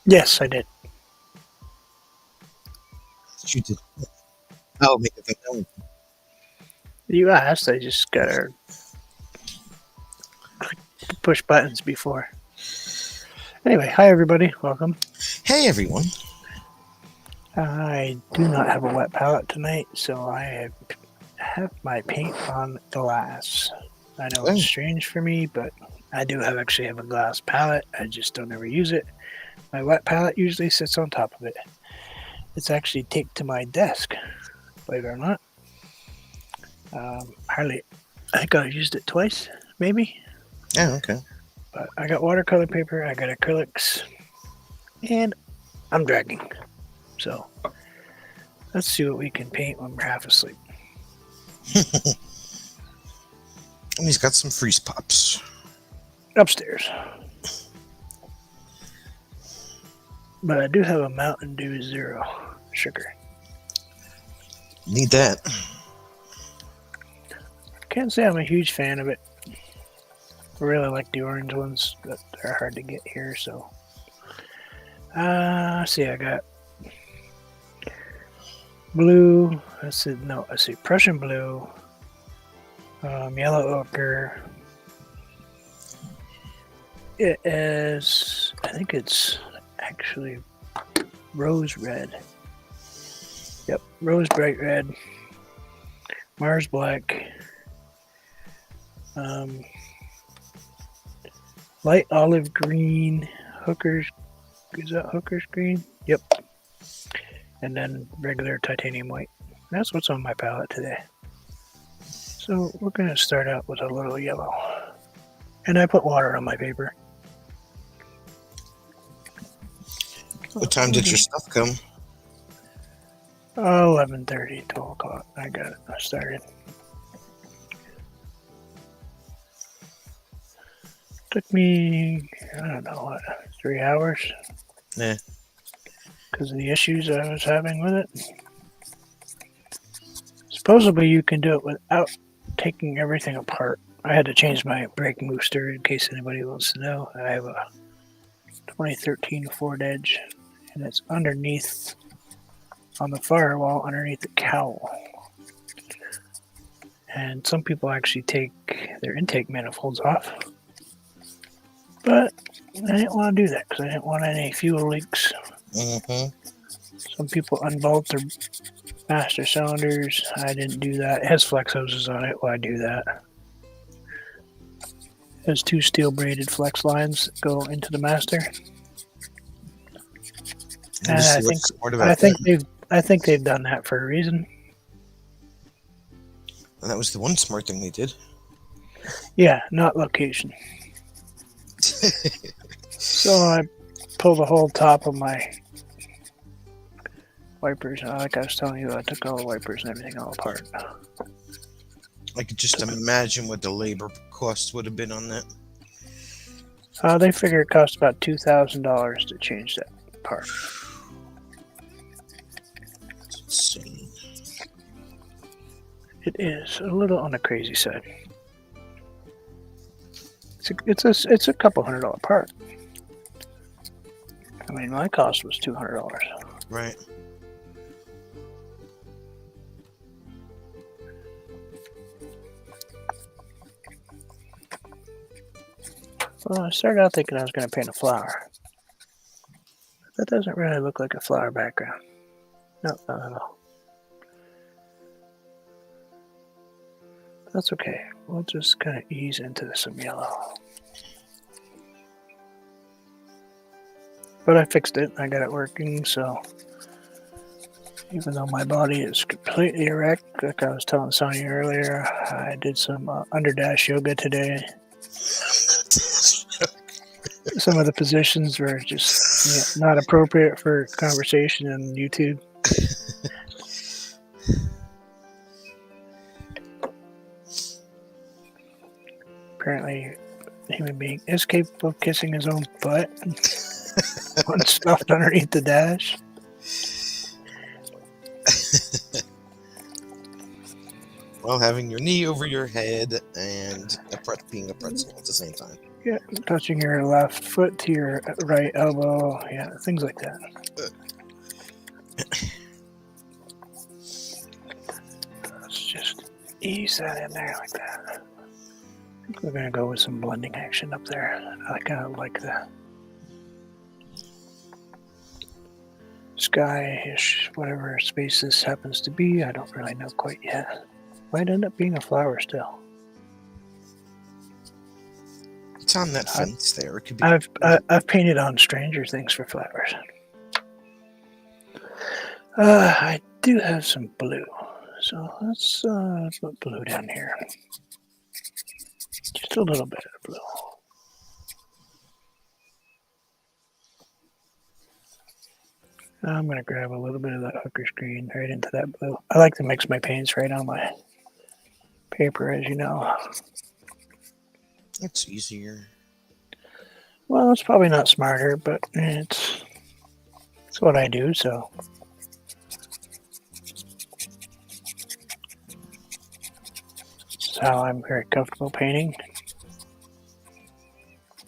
Yes, I did. You did. Oh, make it known. You asked. I just gotta push buttons before. Anyway, hi everybody. Welcome. Hey, everyone. I do not have a wet palette tonight, so I have my paint on glass. I know it's Oh, strange for me, but I do actually have a glass palette. I just don't ever use it. My wet palette usually sits on top of it. It's actually taped to my desk, believe it or not. Hardly. I think I've used it twice, maybe. yeah, okay. But I got watercolor paper. I got acrylics, and I'm dragging. So let's see what we can paint when we're half asleep. And he's got some freeze pops. Upstairs. But I do have a Mountain Dew Zero sugar. Need that. Can't say I'm a huge fan of it. I really like the orange ones, but they're hard to get here, so. See, I got blue. I see Prussian blue, yellow ochre. It is, I think it's actually rose red. Yep, rose bright red, Mars black, light olive green, hookers. Is that hookers green? Yep. And then regular titanium white. That's what's on my palette today. So we're going to start out with a little yellow. And I put water on my paper. What time did your stuff come? 11:30, 12 o'clock. I got it. I started. Took me, I don't know, what, 3 hours? Nah. Because of the issues I was having with it. Supposedly you can do it without taking everything apart. I had to change my brake booster in case anybody wants to know. I have a 2013 Ford Edge, and it's underneath on the firewall, underneath the cowl. And some people actually take their intake manifolds off. But I didn't want to do that because I didn't want any fuel leaks. Mm-hmm. Some people unbolt their master cylinders. I didn't do that. It has flex hoses on it. Why do that? It has two steel braided flex lines that go into the master. And I think they've done that for a reason. And that was the one smart thing they did. Yeah, not location. So I pulled the whole top of my wipers. Like I was telling you, I took all the wipers and everything all apart. I could just imagine what the labor cost would have been on that. They figure it costs about $2,000 to change that part. That's insane. It is a little on the crazy side. It's a couple $100 part. I mean, my cost was $200. Right. Well, I started out thinking I was going to paint a flower. That doesn't really look like a flower background. No, not at all. That's okay. We'll just kind of ease into some yellow. But I fixed it. I got it working, so even though my body is completely erect, like I was telling Sonya earlier, I did some underdash yoga today. Some of the positions were just not appropriate for conversation on YouTube. Apparently, a human being is capable of kissing his own butt when stuffed underneath the dash. Well, having your knee over your head and being a pretzel at the same time. Yeah, touching your left foot to your right elbow. Yeah, things like that. Let's just ease that in there like that. I think we're gonna go with some blending action up there. I kind of like the sky-ish, whatever space this happens to be. I don't really know quite yet. Might end up being a flower still. It's on that fence there. It could be. I've painted on Stranger Things for flowers. I do have some blue, so let's put blue down here. Just a little bit of blue. I'm gonna grab a little bit of that hooker's green right into that blue. I like to mix my paints right on my paper, as you know. It's easier. Well, it's probably not smarter, but it's what I do, so. This is how I'm very comfortable painting.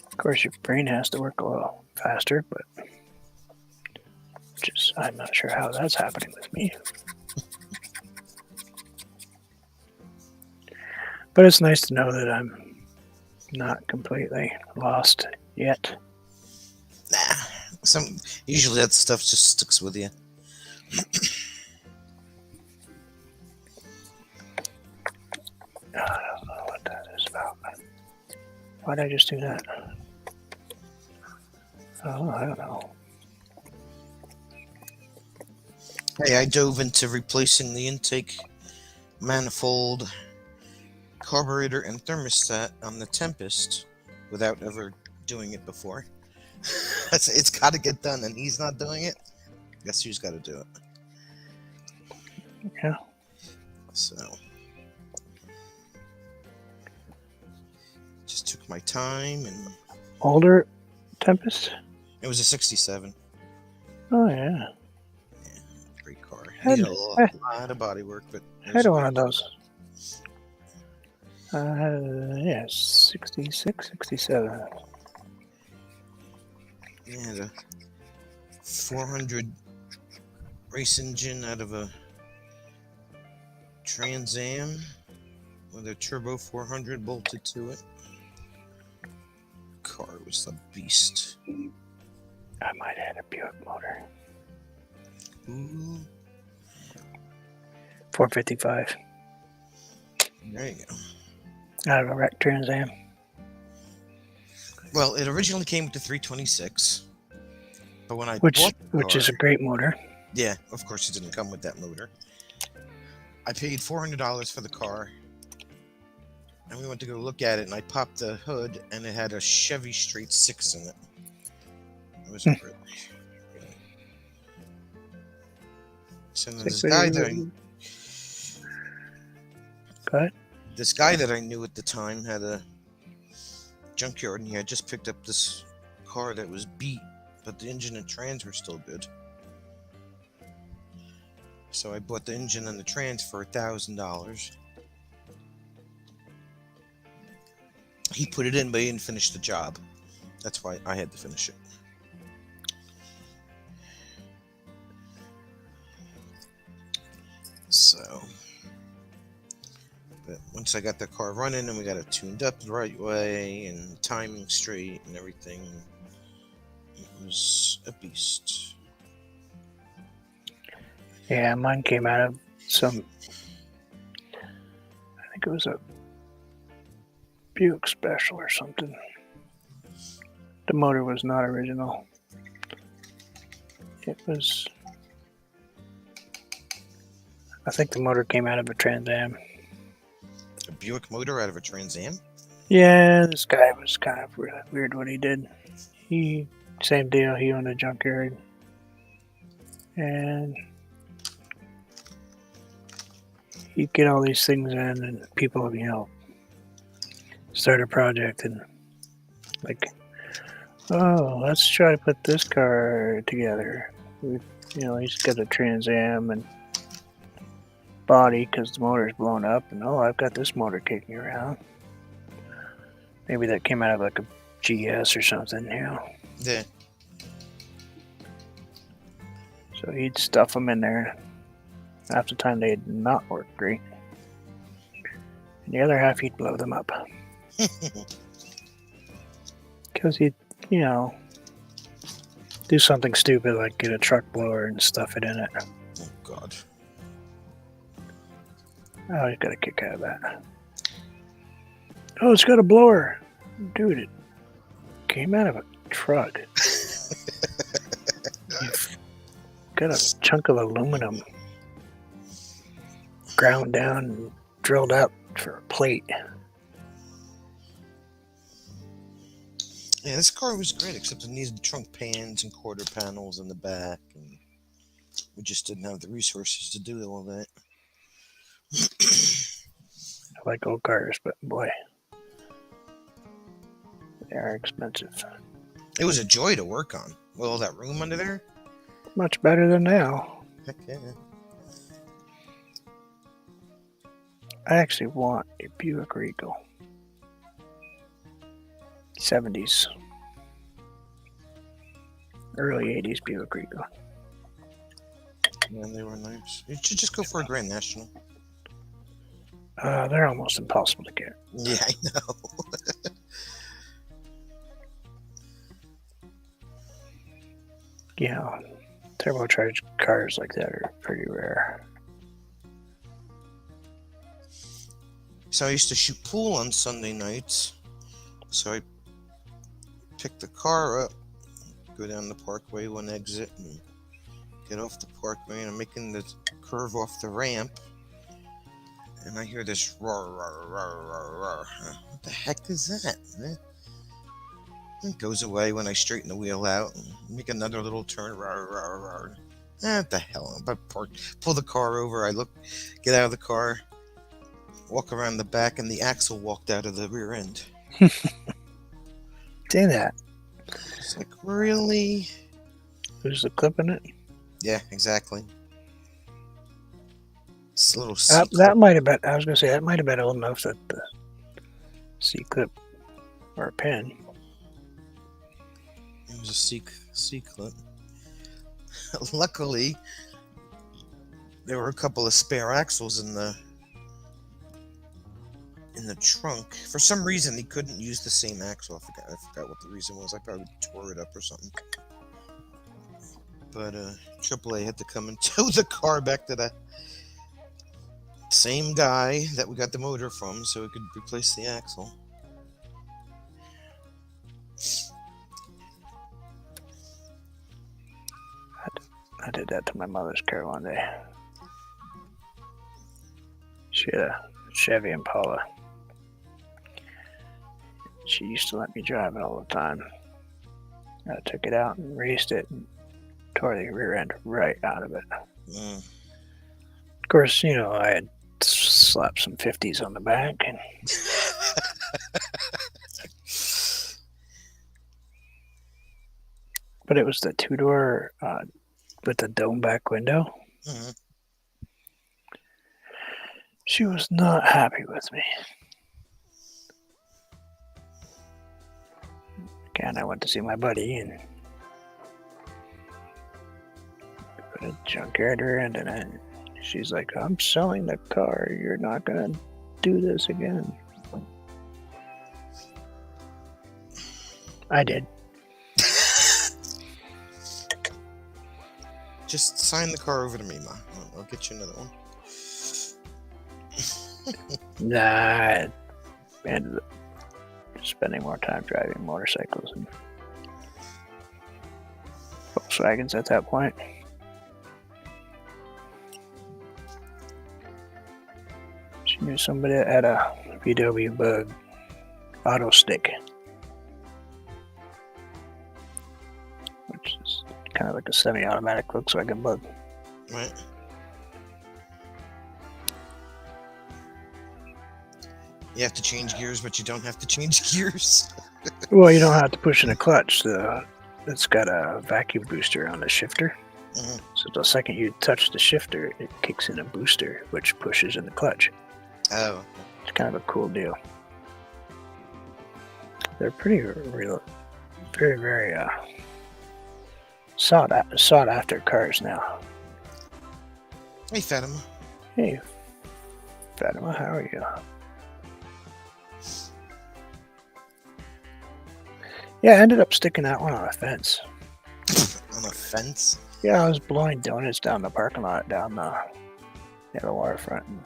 Of course, your brain has to work a little faster, but I'm not sure how that's happening with me. But it's nice to know that I'm not completely lost yet. Nah, usually that stuff just sticks with you. I don't know what that is about. Why'd I just do that? Oh, I don't know. Hey, I dove into replacing the intake manifold, carburetor, and thermostat on the Tempest without ever doing it before. It's got to get done, and he's not doing it. Guess who's got to do it? Yeah. So, just took my time, and Older Tempest? it was a 67. Oh, yeah. Great car. Had- Needed a lot of body work, but I had one of those. Yeah, 66, 67. Yeah, the 400 race engine out of a Trans Am with a turbo 400 bolted to it. Car was a beast. I might add a Buick motor. Ooh, 455. there you go. Out of a wrecked Trans Am. Well, it originally came with the 326, but when I Which bought the car, is a great motor. yeah, of course it didn't come with that motor. I paid $400 for the car, and we went to go look at it, and I popped the hood, and it had a Chevy Straight 6 in it. It was really. So then this guy that I knew at the time had a junkyard, and he had just picked up this car that was beat, but the engine and trans were still good. So I bought the engine and the trans for $1,000. He put it in, but he didn't finish the job. That's why I had to finish it. So, but once I got the car running and we got it tuned up the right way and timing straight and everything, it was a beast. Yeah, mine came out of some, I think it was a Buick Special or something. The motor was not original. It was, I think the motor came out of a Trans Am. A Buick motor out of a Trans Am? Yeah, this guy was kind of really weird what he did. Same deal, he owned a junkyard. And he'd get all these things in, and people, start a project and like, oh, let's try to put this car together. He's got a Trans Am and body because the motor's blown up, and I've got this motor kicking around. Maybe that came out of like a GS or something, Yeah. So he'd stuff them in there. Half the time they'd not work great. And the other half he'd blow them up. Because he'd, do something stupid like get a truck blower and stuff it in it. Oh, God. I always got a kick out of that. Oh, it's got a blower. Dude, it came out of a truck. You've got a chunk of aluminum ground down and drilled out for a plate. Yeah, this car was great, except it needed trunk pans and quarter panels in the back, and we just didn't have the resources to do all that. I like old cars, but boy, they are expensive. It was a joy to work on. With all that room under there. Much better than now. Heck yeah. I actually want a Buick Regal. 70s. Early 80s Buick Regal. Man, they were nice. You should just go for a Grand National. They're almost impossible to get. Yeah, I know. Yeah, turbocharged cars like that are pretty rare. So I used to shoot pool on Sunday nights. So I pick the car up, go down the parkway, one exit, and get off the parkway, and I'm making the curve off the ramp, and I hear this roar, roar, roar, roar, roar. What the heck is that? It goes away when I straighten the wheel out and make another little turn. Roar, roar, roar. What the hell? I pull the car over, I get out of the car, walk around the back, and the axle walked out of the rear end. Say that. It's like, really? There's the clip in it? Yeah, exactly. It's a little that might have been, I was going to say, that might have been old enough that the C-clip or a pin. It was a C-clip. Luckily, there were a couple of spare axles in the trunk. For some reason, he couldn't use the same axle. I forgot what the reason was. I probably tore it up or something. But AAA had to come and tow the car back to the same guy that we got the motor from so he could replace the axle. I did that to my mother's car one day. She had a Chevy Impala. She used to let me drive it all the time. I took it out and raced it and tore the rear end right out of it. Of course, I had slapped some 50s on the back. And but it was the two-door with the dome back window. Mm-hmm. She was not happy with me. Again, I went to see my buddy and put a junkyard rear end in it. She's like, I'm selling the car. You're not going to do this again. I did. Just sign the car over to me, Ma. I'll get you another one. Nah, I ended up spending more time driving motorcycles and Volkswagens at that point. She knew somebody that had a VW Bug auto stick, which is kind of like a semi-automatic Volkswagen Bug. Right. You have to change gears, but you don't have to change gears. Well, you don't have to push in a clutch. It's got a vacuum booster on the shifter. Mm-hmm. So the second you touch the shifter, it kicks in a booster, which pushes in the clutch. Oh. It's kind of a cool deal. They're pretty real, very sought after cars now. Hey, Fatima. Hey, Fatima, how are you? Yeah, I ended up sticking that one on a fence. On a fence? Yeah, I was blowing donuts down the parking lot, down near the waterfront, and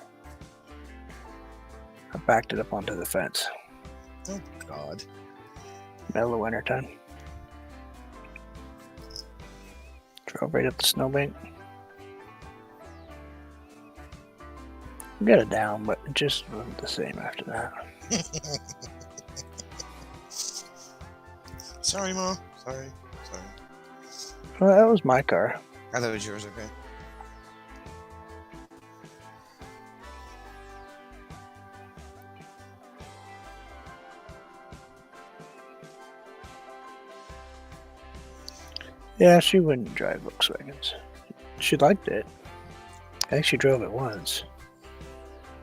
I backed it up onto the fence. Oh, God. Middle of winter time. Drove right up the snowbank. Got it down, but it just wasn't the same after that. Sorry, Ma. Sorry. Well, that was my car. I thought it was yours, okay. Yeah, she wouldn't drive Volkswagens. She liked it. I think she drove it once.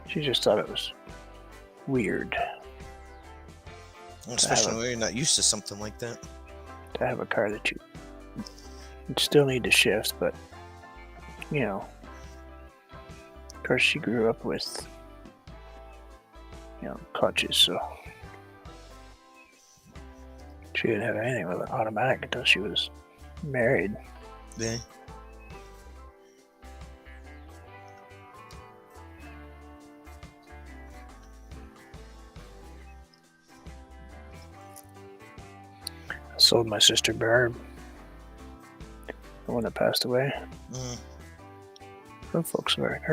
She just thought it was weird. Especially when you're not used to something like that. To have a car that you still need to shift, but you know, of course she grew up with clutches, so she didn't have anything with an automatic until she was married. Yeah. I sold my sister Barb, the one that passed away. Her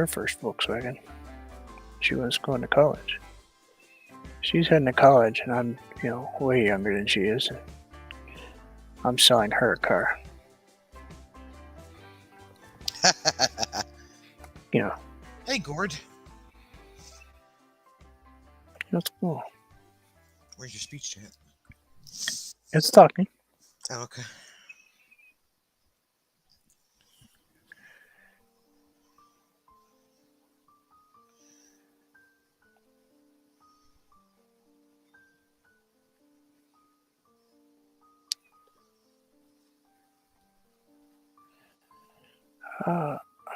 first Volkswagen. She was going to college. She's heading to college, and I'm, way younger than she is. I'm selling her a car. Hey, Gord. That's cool. Where's your speech chat? It's talking. Oh, okay.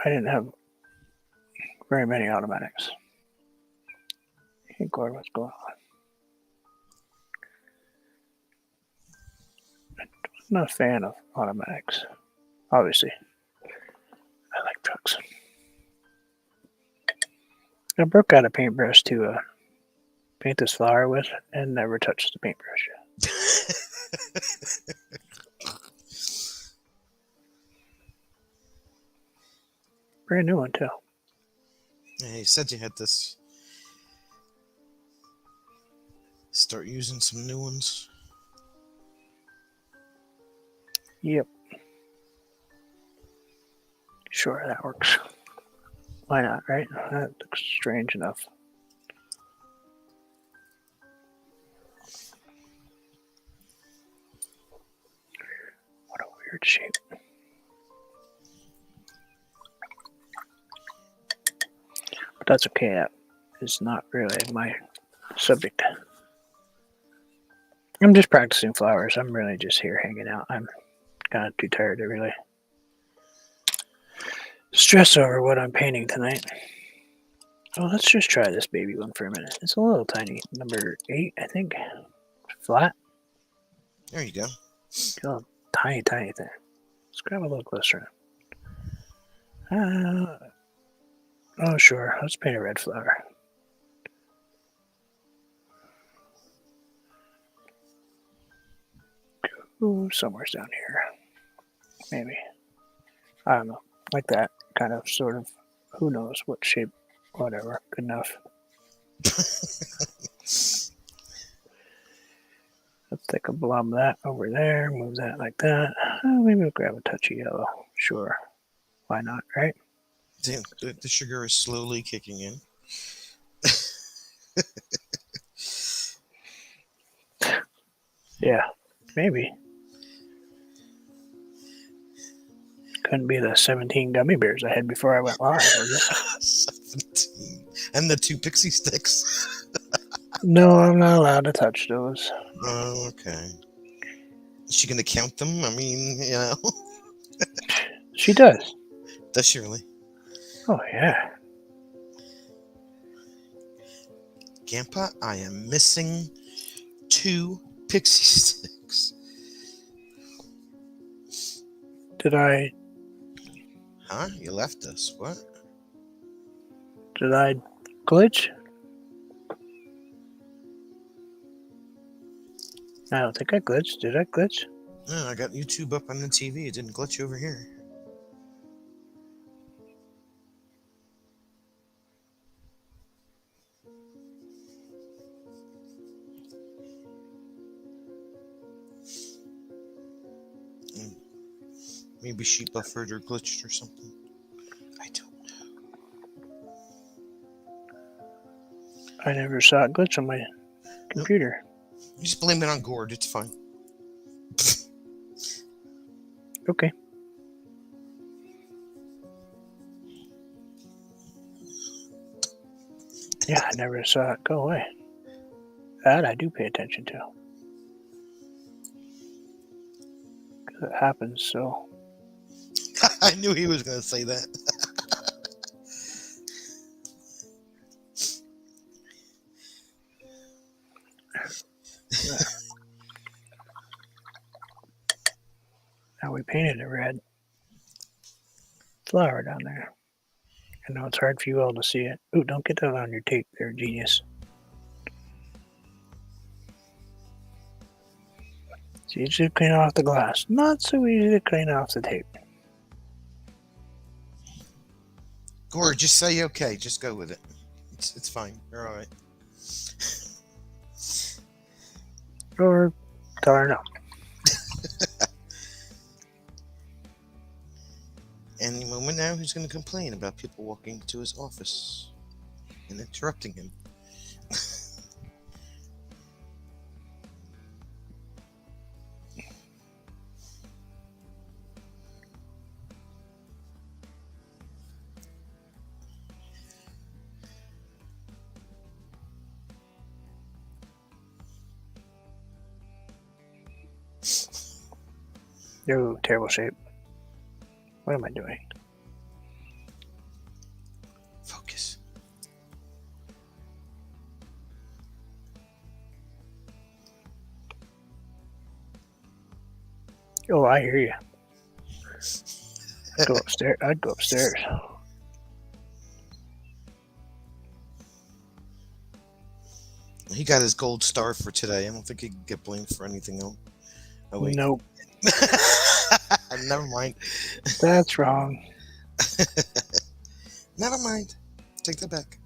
I didn't have very many automatics. Hey, Gord, what's going on? I'm not a fan of automatics. Obviously, I like trucks. I broke out a paintbrush to paint this flower with, and never touched the paintbrush. Brand new one too. Yeah, you said you had this. Start using some new ones. Yep. Sure, that works. Why not, right? That looks strange enough. What a weird shape. But that's okay. That is not really my subject. I'm just practicing flowers. I'm really just here hanging out. I'm kind of too tired to really stress over what I'm painting tonight. Oh, let's just try this baby one for a minute. It's a little tiny. Number 8, I think. Flat. There you go. Oh, tiny thing. Let's grab a little closer. Oh, sure. Let's paint a red flower. Ooh, somewhere's down here. Maybe. I don't know. Like that. Kind of, sort of. Who knows what shape. Whatever. Good enough. Let's take a blob of that over there. Move that like that. Maybe we'll grab a touch of yellow. Sure. Why not, right? Damn, the sugar is slowly kicking in. Yeah, maybe. Couldn't be the 17 gummy bears I had before I went live, was it? 17. And the 2 pixie sticks. No, I'm not allowed to touch those. Oh, okay. Is she gonna count them? I mean, She does. does she really? Oh, yeah. Grandpa, I am missing 2 pixie sticks. Did I Huh? You left us. What? glitch? I don't think I glitched. Did I glitch? No, I got YouTube up on the TV. It didn't glitch over here. Mm, Maybe she buffered or glitched or something. I don't know. I never saw it glitch on my computer. You just blame it on Gord. It's fine. Okay. Yeah, I never saw it go away. That I do pay attention to. Because it happens so. I knew he was going to say that. Now we painted it red. Flower down there. I know it's hard for you all to see it. Ooh, don't get that on your tape there, genius. It's easy to clean off the glass. Not so easy to clean off the tape. Gord, just say okay. Just go with it. It's fine. You're all right. Or tell her no. Any moment now, he's going to complain about people walking to his office and interrupting him. Ooh, terrible shape. What am I doing? Focus. Oh, I hear you. Go upstairs. I'd go upstairs. He got his gold star for today. I don't think he could get blamed for anything else. Oh, wait. Nope. Never mind. That's wrong. Never mind. Take that back.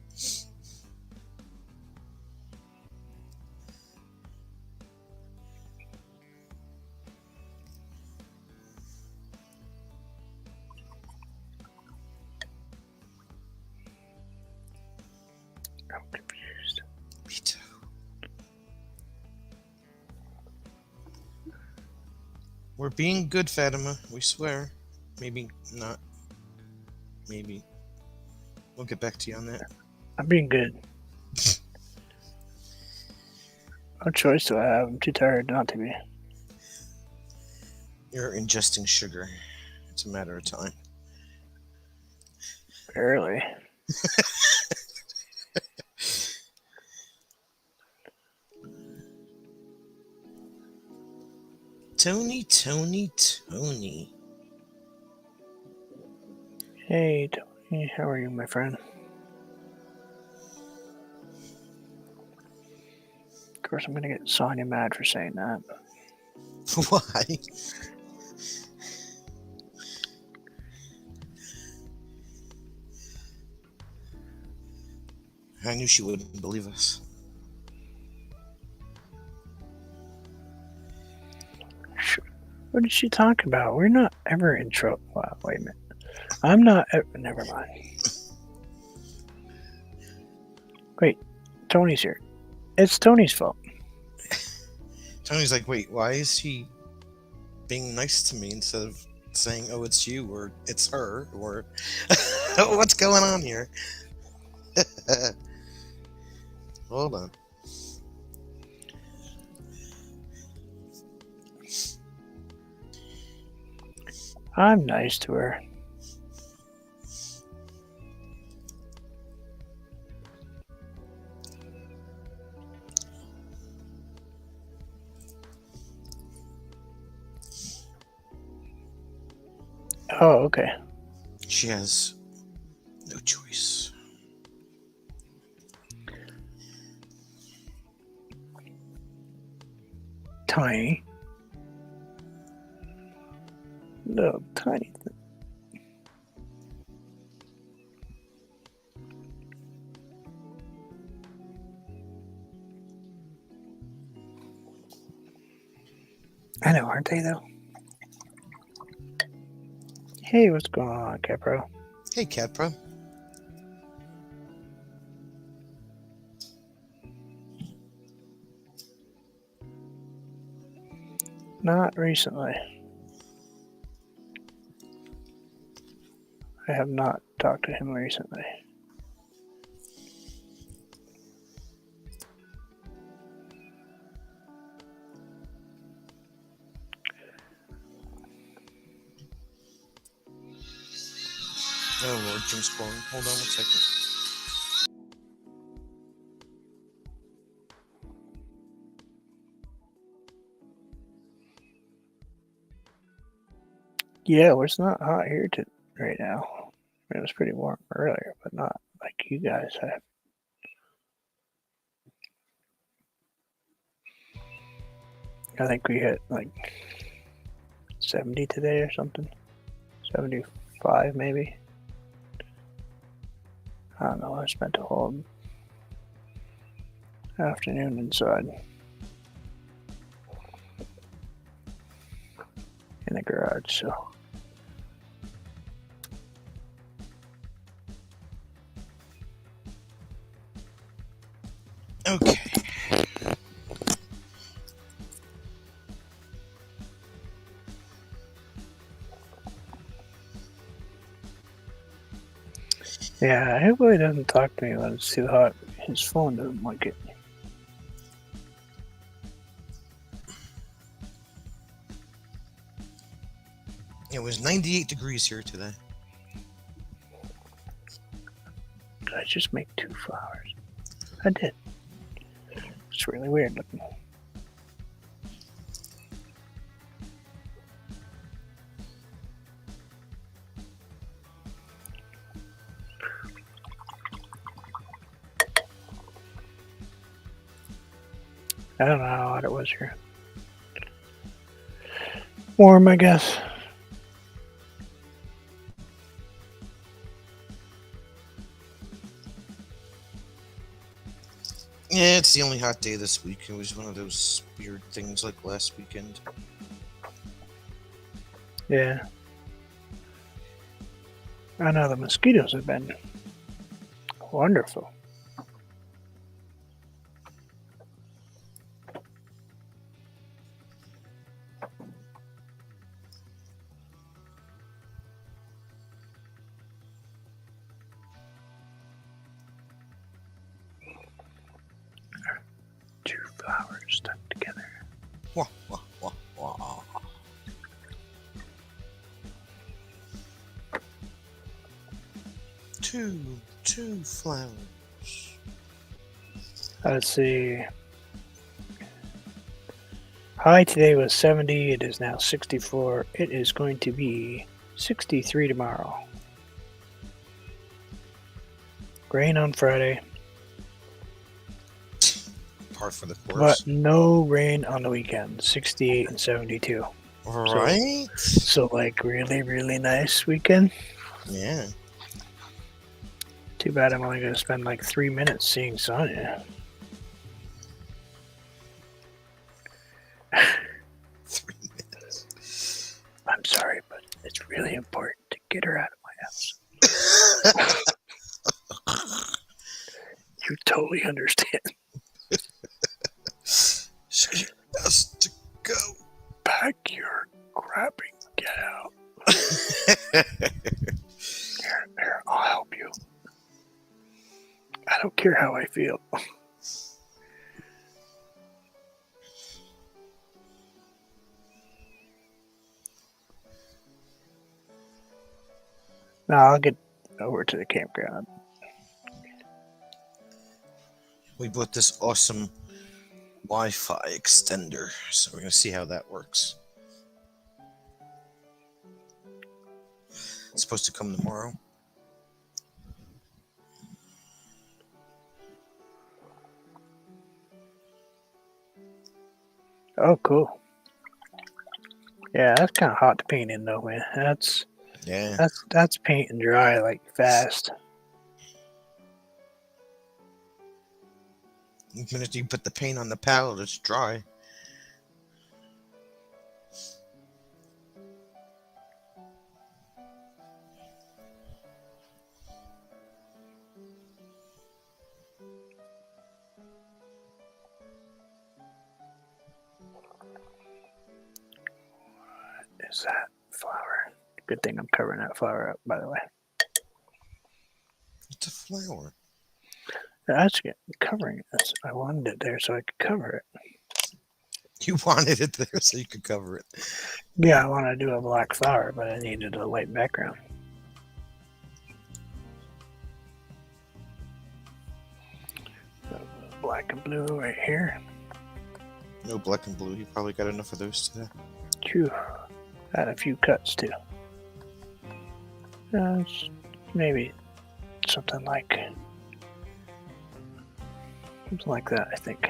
I'm confused. Me too. We're being good, Fatima. We swear. Maybe not. Maybe. We'll get back to you on that. I'm being good. What choice do I have? I'm too tired not to be. You're ingesting sugar. It's a matter of time. Barely. Tony, Tony, Tony. Hey, Tony. How are you, my friend? Of course, I'm going to get Sonya mad for saying that. Why? I knew she wouldn't believe us. What did she talk about? We're not ever in trouble. Wow, wait a minute. I'm not. Never mind. Wait, Tony's here. It's Tony's fault. Tony's like, wait, why is he being nice to me instead of saying, oh, it's you, or it's her, or what's going on here? Hold on. I'm nice to her. Oh, okay. She has no choice. Tiny. Little tiny thing. I know, aren't they, though? Hey, what's going on, Capro? Hey, Cat Pro. Not recently. I have not talked to him recently. Oh, Lord, Jim's calling. Hold on 1 second. Yeah, well, it's not hot here right now. It was pretty warm earlier, but not like you guys have. I think we hit like 70 today or something. 75 maybe. I don't know. I spent a whole afternoon inside in the garage, so. Okay. Yeah, I hope he doesn't talk to me when it's too hot. His phone doesn't like it. It was 98 degrees here today. Did I just make 2 flowers? I did. It's really weird looking. I don't know how hot it was here. Warm, I guess. Yeah, it's the only hot day this week. It was one of those weird things like last weekend. Yeah. I know the mosquitoes have been wonderful. Two flowers stuck together. Wah, wah, wah, wah. Two flowers. Let's see. High today was 70. It is now 64. It is going to be 63 tomorrow. Rain on Friday, Par for the but course. no rain on the weekend. 68 and 72. Right? So like really, really nice weekend. Yeah. Too bad I'm only going to spend like 3 minutes seeing Sonya. 3 minutes. I'm sorry, but it's really important to get her out of my house. You totally understand. She has to go. Pack your crap and get out. Here, I'll help you. I don't care how I feel. No, I'll get over to the campground. We bought this awesome Wi-Fi extender, so we're gonna see how that works. It's supposed to come tomorrow. Oh, cool. Yeah, that's kind of hot to paint in though, man. Yeah. That's paint and dry like fast. The minute you put the paint on the palette, it's dry. Is that flower? Good thing I'm covering that flower up, by the way. It's a flower. That's good. Covering this. I wanted it there so I could cover it. You wanted it there so you could cover it. Yeah, I wanted to do a black flower, but I needed a white background. So, black and blue right here. No black and blue. You probably got enough of those today. Phew. I had a few cuts too. Maybe something like that, I think.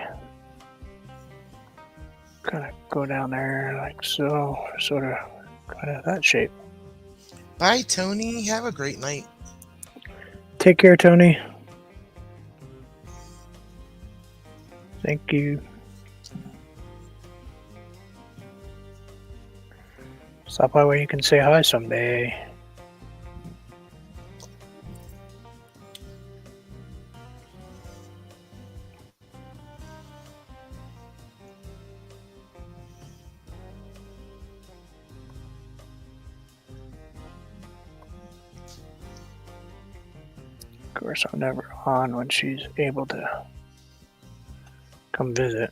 Kind of go down there like so, sort of kind of that shape. Bye, Tony. Have a great night. Take care, Tony. Thank you. Stop by where you can say hi someday. Of course, I'm never on when she's able to come visit.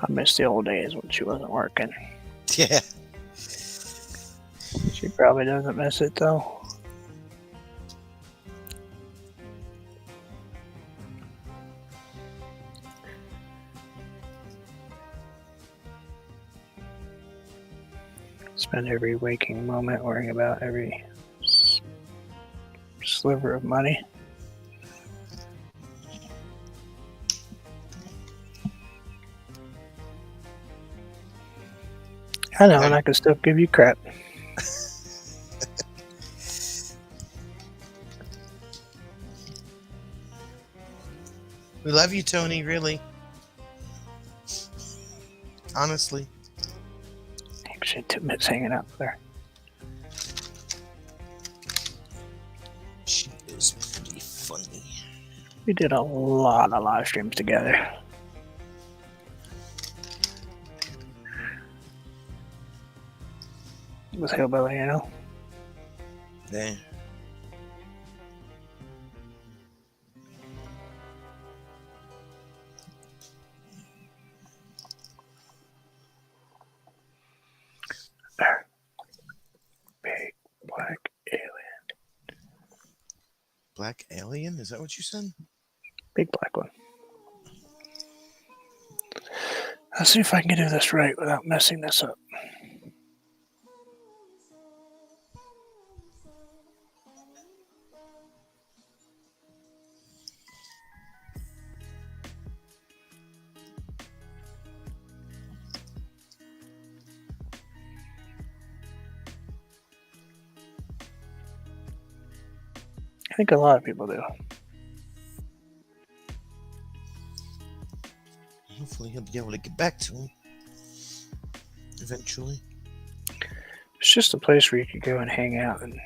I miss the old days when she wasn't working. Yeah. She probably doesn't miss it though. Spend every waking moment worrying about every sliver of money. I know, and I can still give you crap. We love you, Tony, really. Honestly. Shit, Tim's hanging out there. She is pretty funny. We did a lot of live streams together. With Hillbilly, you know? Yeah. There. Big black alien. Black alien? Is that what you said? Big black one. Let's see if I can do this right without messing this up. I think a lot of people do. Hopefully he'll be able to get back to him eventually. It's just a place where you could go and hang out, and it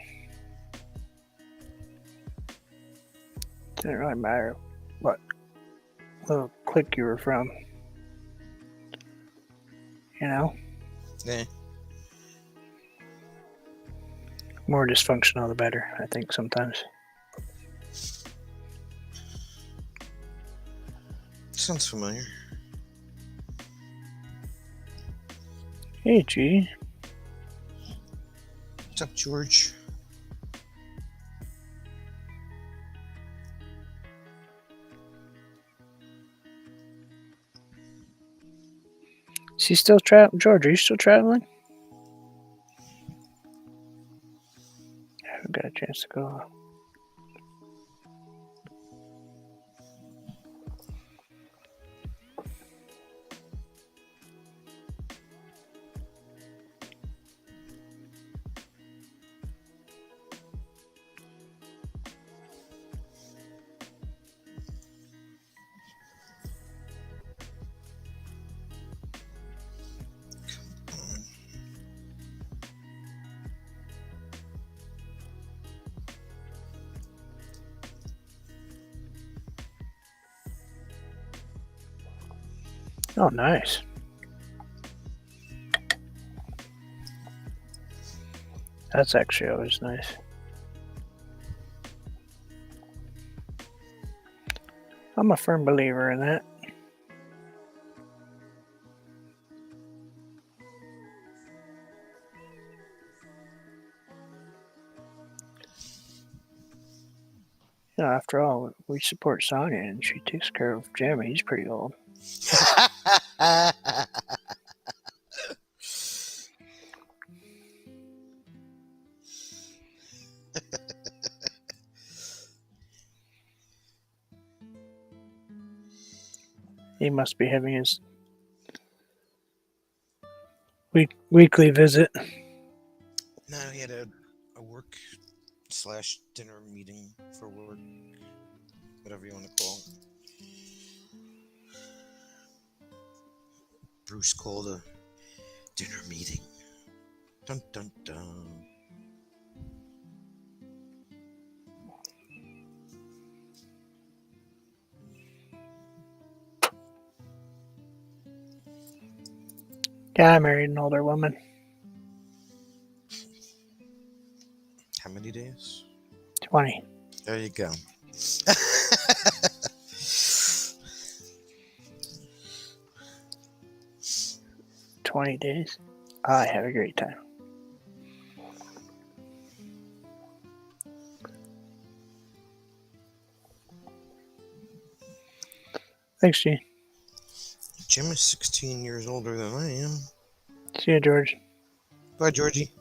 didn't really matter what little clique you were from. You know? Yeah. More dysfunctional the better, I think, sometimes. Sounds familiar. Hey, G. What's up, George? Is he still traveling? George, are you still traveling? I haven't got a chance to go. Oh, nice. That's actually always nice. I'm a firm believer in that. You know, after all, we support Sonya and she takes care of Jamie. He's pretty old. He must be having his weekly visit. No, he had a work / dinner meeting for work, whatever you want to call it. Bruce called a dinner meeting. Dun dun dun. Guy married an older woman. How many days? 20. There you go. 20 days. I have a great time. Thanks, G. Jim is 16 years older than I am. See you, George. Bye, Georgie.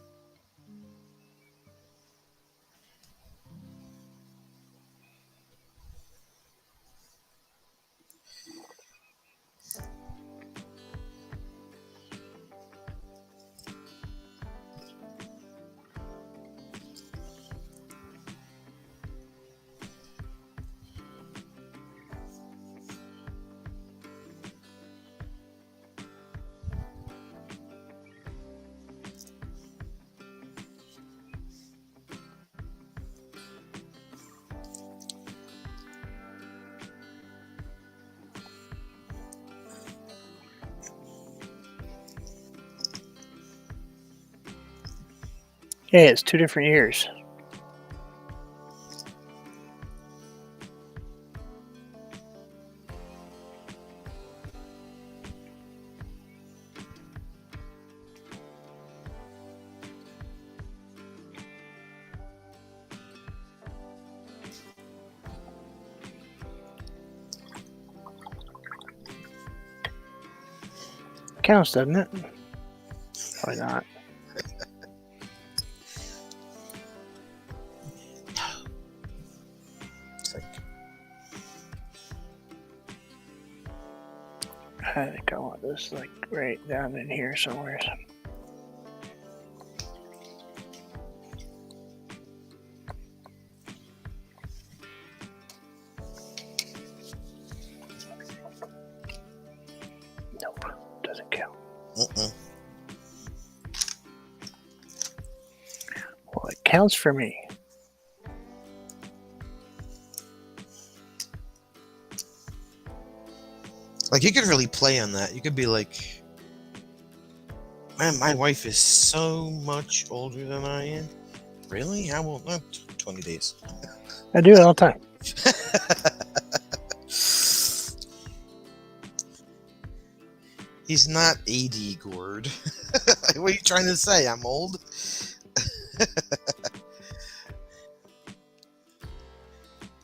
Hey, it's 2 different years. Counts, doesn't it? Probably not. I think I want this like right down in here somewhere. Nope, doesn't count. Well, it counts for me. Like, you could really play on that. You could be like, man, my wife is so much older than I am. Really? How old? 20 days. I do it all the time. He's not 80, Gord. What are you trying to say? I'm old?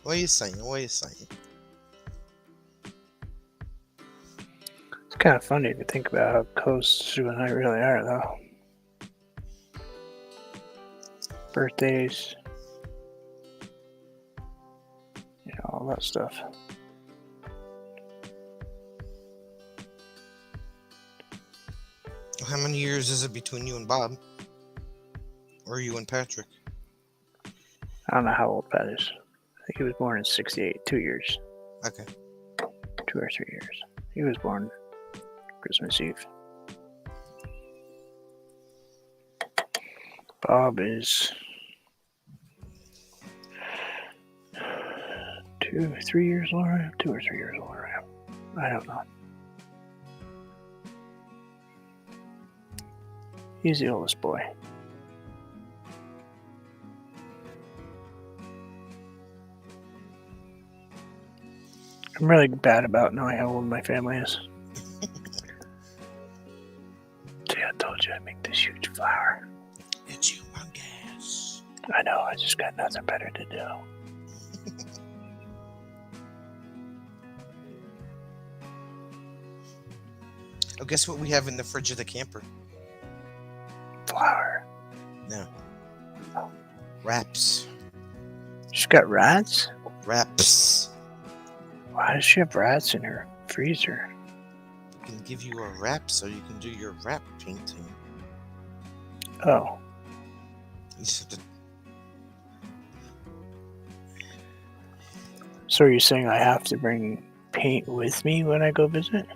What are you saying? What are you saying? It's kind of funny to think about how close you and I really are, though. Birthdays, all that stuff. How many years is it between you and Bob? Or you and Patrick? I don't know how old Pat is. I think he was born in '68. 2 years. Okay. 2 or 3 years. He was born Christmas Eve. Bob is 2 or 3 years older. 2 or 3 years older. I don't know. He's the oldest boy. I'm really bad about knowing how old my family is. See, I told you I make this huge flower. It's humongous. I know, I just got nothing better to do. Oh, guess what we have in the fridge of the camper? Flower. No. Wraps. She's got rats? Wraps. Why does she have rats in her freezer? I can give you a wrap so you can do your wrap painting. Oh. You just have to... So are you saying I have to bring paint with me when I go visit?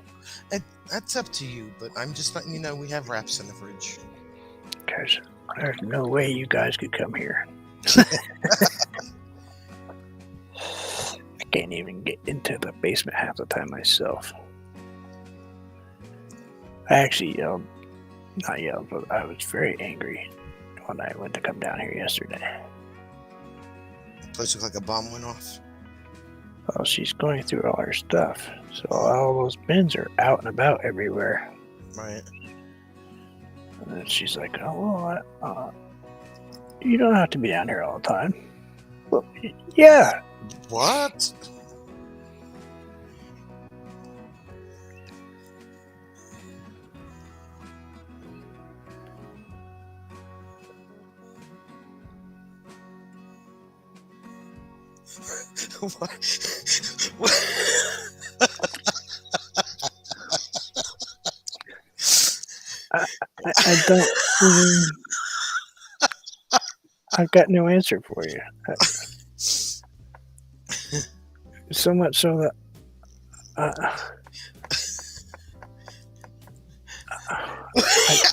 That's up to you, but I'm just letting you know we have wraps in the fridge. Because there's no way you guys could come here. I can't even get into the basement half the time myself. I actually not yelled, but I was very angry when I went to come down here yesterday. The place looked like a bomb went off. Well, she's going through all her stuff, so all those bins are out and about everywhere. Right. And then she's like, "Oh, well, you don't have to be down here all the time." Well, yeah. What? What? I don't. I've got no answer for you. So much so that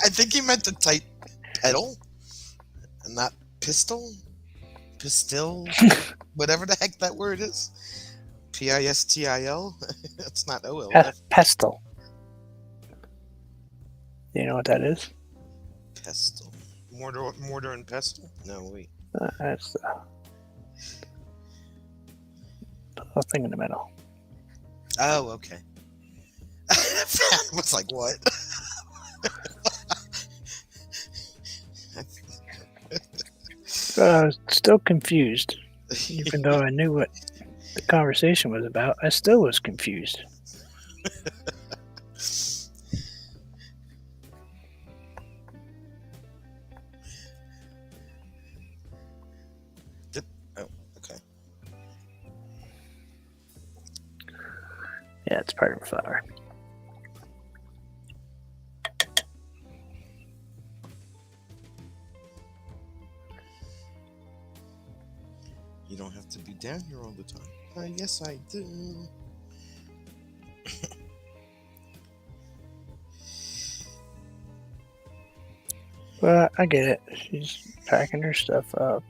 I think he meant to type pedal and not pistol. Pistil, whatever the heck that word is. Pistil. It's not OL. pestle. You know what that is? Pestle. Mortar and pestle? No, wait. That's the little thing in the middle. Oh, okay. I was like, what? I was still confused. Even though I knew what the conversation was about, I still was confused. Oh, okay. Yeah, it's part of a flower. You don't have to be down here all the time. Yes, I do. Well, I get it. She's packing her stuff up.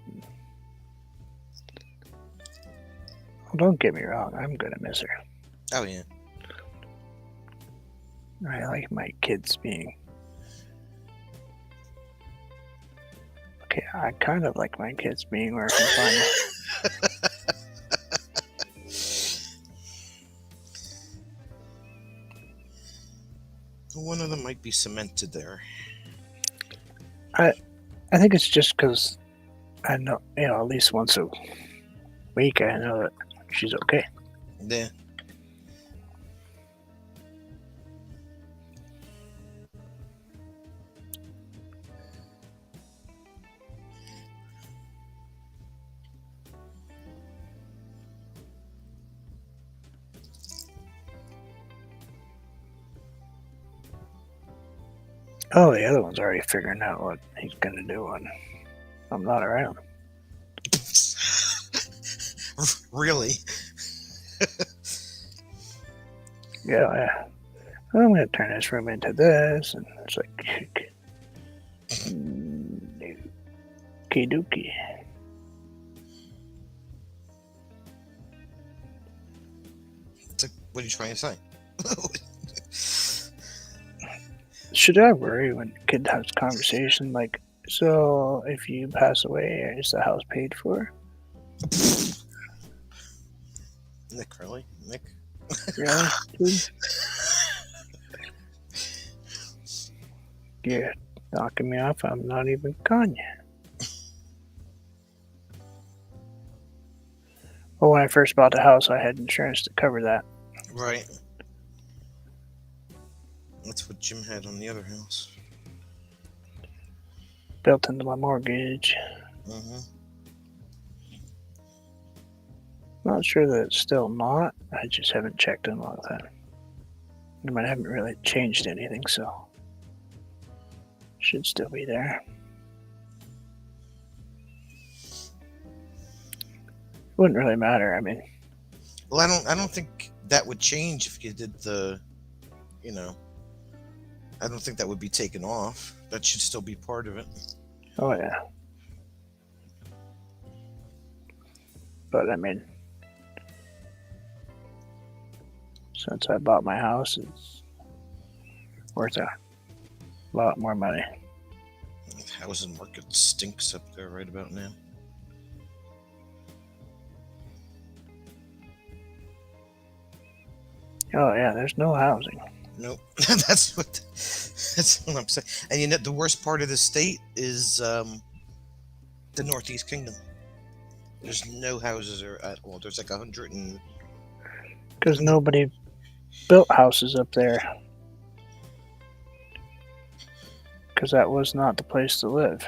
Well, don't get me wrong. I'm gonna miss her. Oh, yeah. I like my kids being. Okay, I kind of like my kids being where I can find them. one of them might be cemented there. I think it's just because I know, at least once a week I know that she's okay. Yeah. Oh, the other one's already figuring out what he's gonna do when I'm not around. Really? Yeah. I'm gonna turn this room into this, and it's like, okie dokie. What are you trying to say? Should I worry when a kid has conversation like, so if you pass away, is the house paid for? Nick, really? Nick? Really? Dude? You're knocking me off. I'm not even calling you. Well, when I first bought the house, I had insurance to cover that. Right. That's what Jim had on the other house. Built into my mortgage. Mm-hmm. Not sure that it's still not. I just haven't checked in a long time. I mean, I haven't really changed anything, so should still be there. Wouldn't really matter. I mean, well, I don't think that would change if you did the, I don't think that would be taken off. That should still be part of it. Oh yeah. But I mean, since I bought my house, it's worth a lot more money. The housing market stinks up there right about now. Oh yeah, there's no housing. Nope. That's what I'm saying. And the worst part of the state is the Northeast Kingdom. There's no houses at all. There's like 100 and... Because nobody built houses up there. Because that was not the place to live.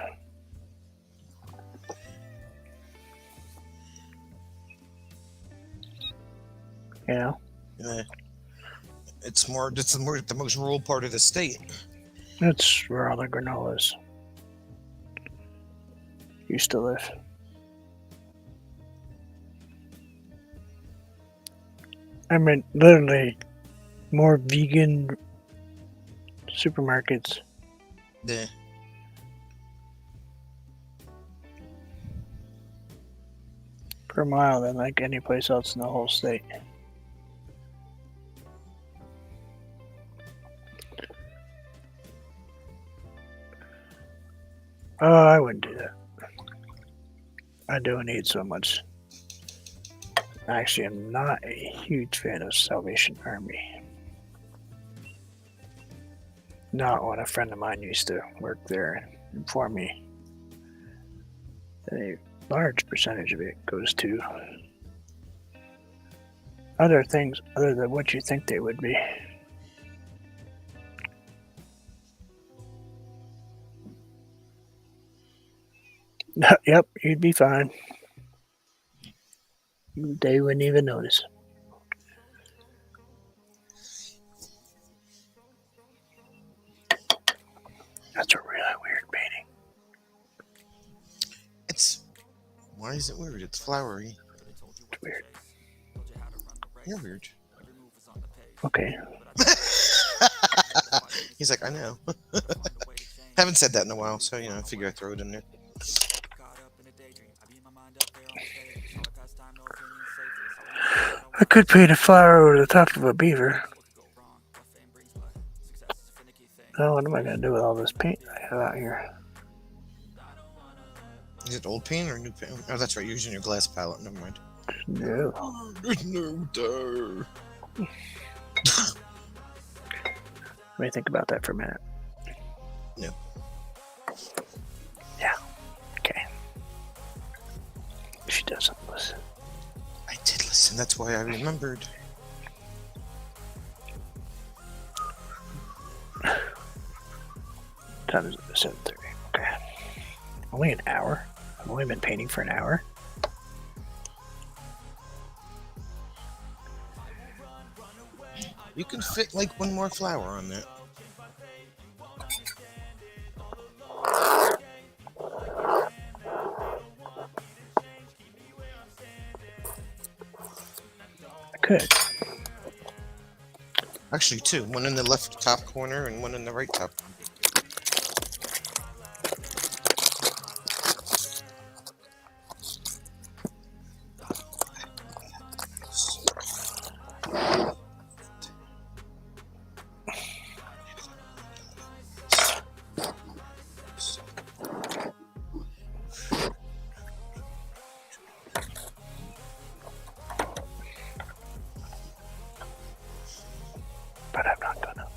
You know? Yeah. It's the most rural part of the state. That's where all the granolas used to live. I mean, literally, more vegan supermarkets. Yeah. Per mile than like any place else in the whole state. Oh, I wouldn't do that. I don't eat so much. Actually, I'm not a huge fan of Salvation Army. Not when a friend of mine used to work there and inform me that a large percentage of it goes to other things other than what you think they would be. Yep, you'd be fine. They wouldn't even notice. That's a really weird painting. Why is it weird? It's flowery. It's weird. You're weird. Okay. He's like, I know. Haven't said that in a while, so I figure I'd throw it in there. I could paint a flower over the top of a beaver. Oh, what am I going to do with all this paint I have out here? Is it old paint or new paint? Oh, that's right. You're using your glass palette. Never mind. No. There's no there. Let me think about that for a minute. No. Yeah. Okay. She doesn't listen. I did listen. That's why I remembered. Time is 7:30. Okay. Only an hour. I've only been painting for an hour. You can fit like one more flower on that. I could. Actually, two. One in the left top corner and one in the right top. But I'm not gonna.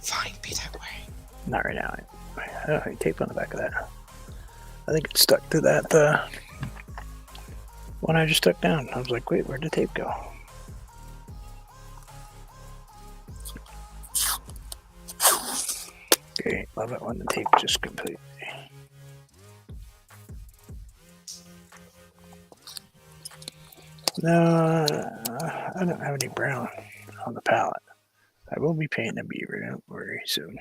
Fine, be that way. Not right now. I don't have any tape on the back of that. I think it's stuck to that one I just took down. I was like, wait, where'd the tape go? Okay, love it when the tape just completely. No, I don't have any brown on the palette. I will be painting a beaver, don't worry, soon.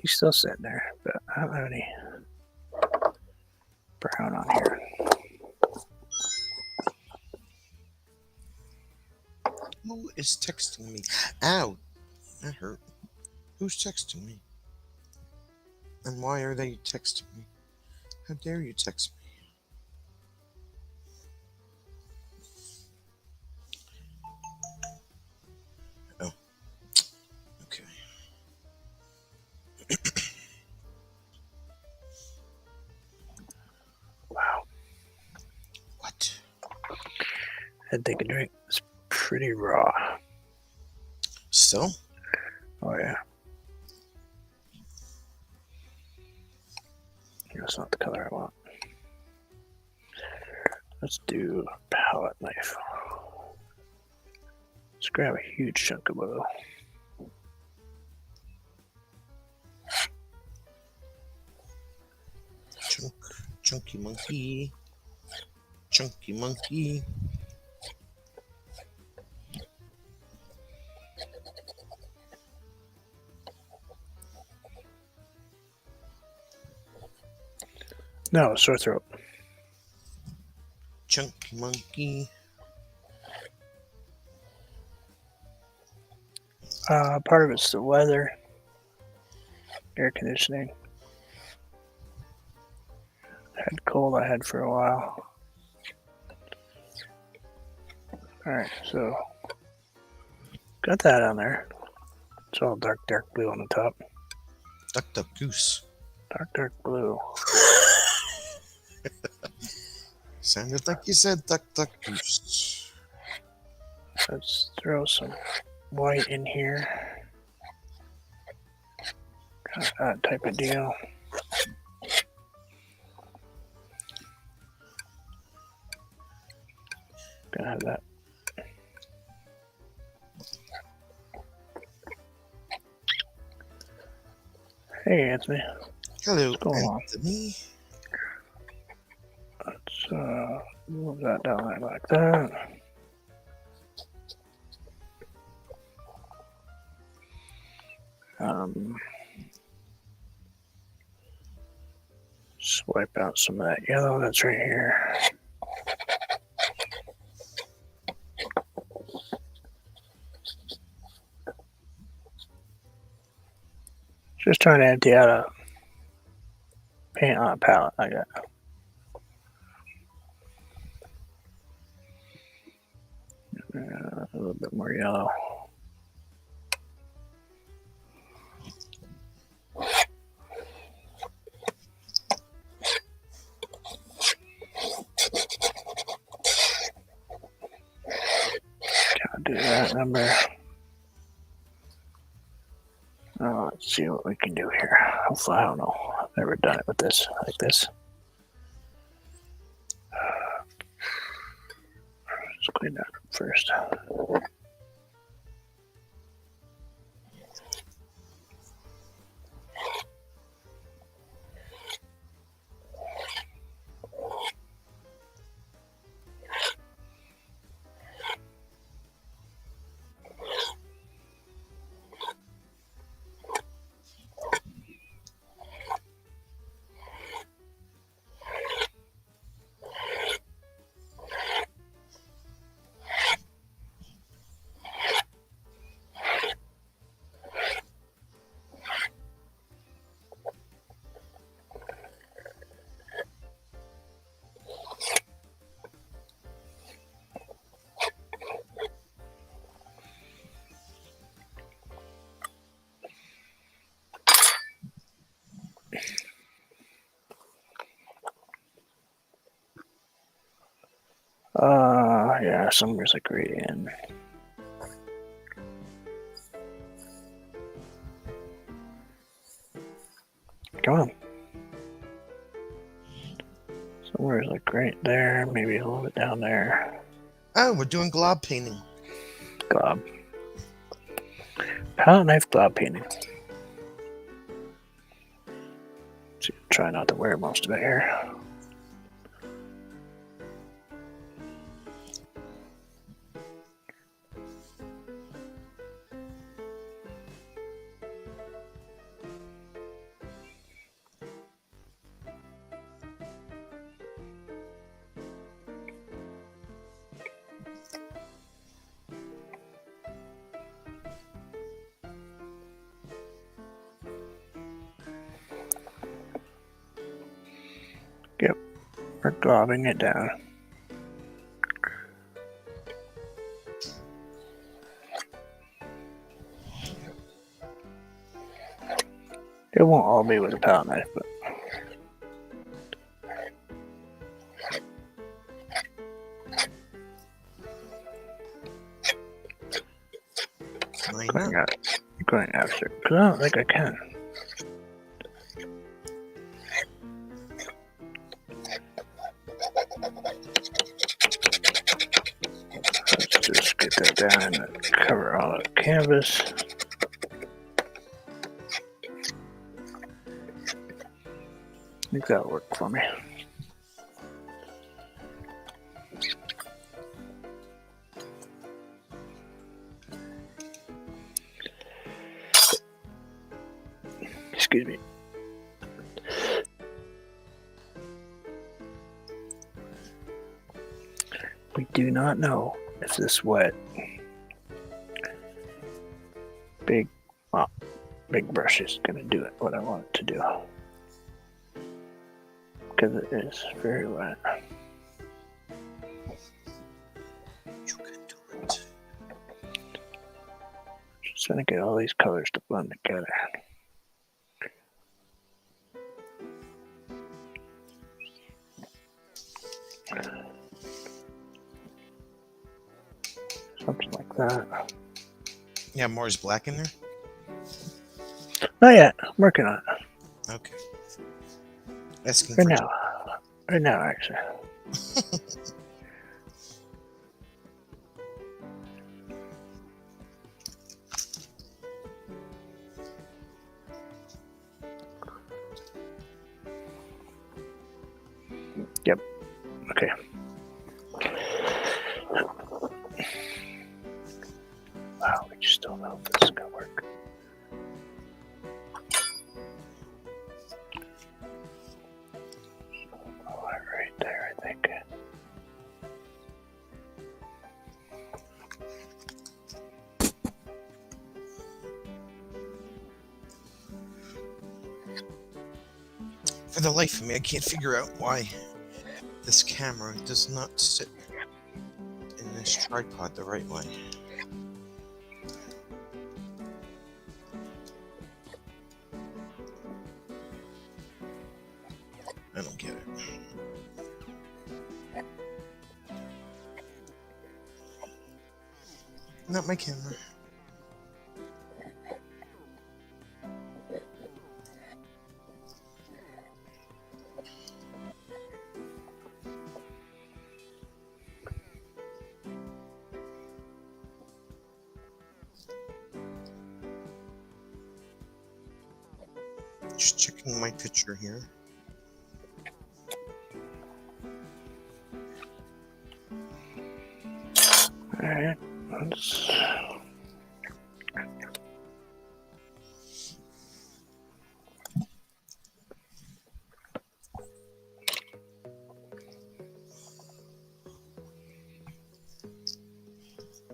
He's still sitting there, but I don't have any brown on here. Who is texting me? Ow! That hurt. Who's texting me? And why are they texting me? How dare you text me? Oh. Okay. Wow. What? Had to take a drink. It's pretty raw. Still? Oh, yeah. That's not the color I want. Let's do a palette knife. Let's grab a huge chunk of blue. Chunky monkey. Chunky monkey. No, sore throat. Chunky monkey. Part of it's the weather, air conditioning. Had cold I had for a while. Alright, so got that on there. It's all dark blue on the top. Duck duck goose. Dark blue. Sounded like you said duck duck goose. Let's throw some white in here. That type of deal. Gonna have that. Hey, Anthony. Hello, What's going on? Anthony. Let's move that down there like that. Swipe out some of that yellow that's right here. Just trying to empty out a paint on a palette I got. A little bit more yellow. Gotta do that number. Let's see what we can do here. Hopefully, I don't know. I've never done it with this like this. Let's clean that up first. Yeah, summer's like right in. Come on. Somewhere's like right there, maybe a little bit down there. Oh, we're doing glob painting. Glob. Palette knife glob painting. So try not to wear most of it here. Yep, we're globbing it down. It won't all be with a palette knife, but Why going not? out, going after, because I don't think I can. Let's just get that down and cover all the canvas. I think that'll work for me. Excuse me. We do not know if this wet big brush is going to do it what I want it to do, because it is very wet. You can do it. Just trying to get all these colors to blend together. Something like that. Yeah, Moore's black in there? Not yet. I'm working on it. Okay. Asking Right for now. Right now, actually. Yep. Okay. Wow, we just don't know if this is going to work. Oh, right there, I think. For the life of me, I can't figure out why this camera does not sit in this tripod the right way. I don't get it. Not my camera. Just checking my picture here. Alright, let's...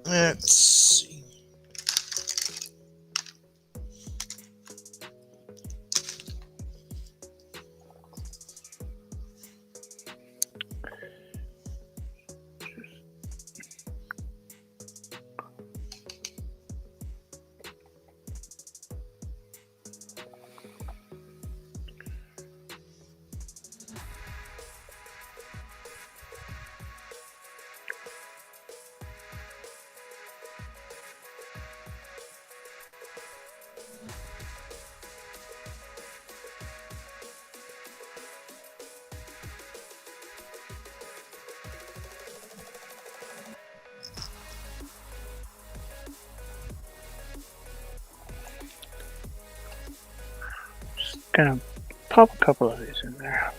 Let's see. Just gonna pop a couple of these in there.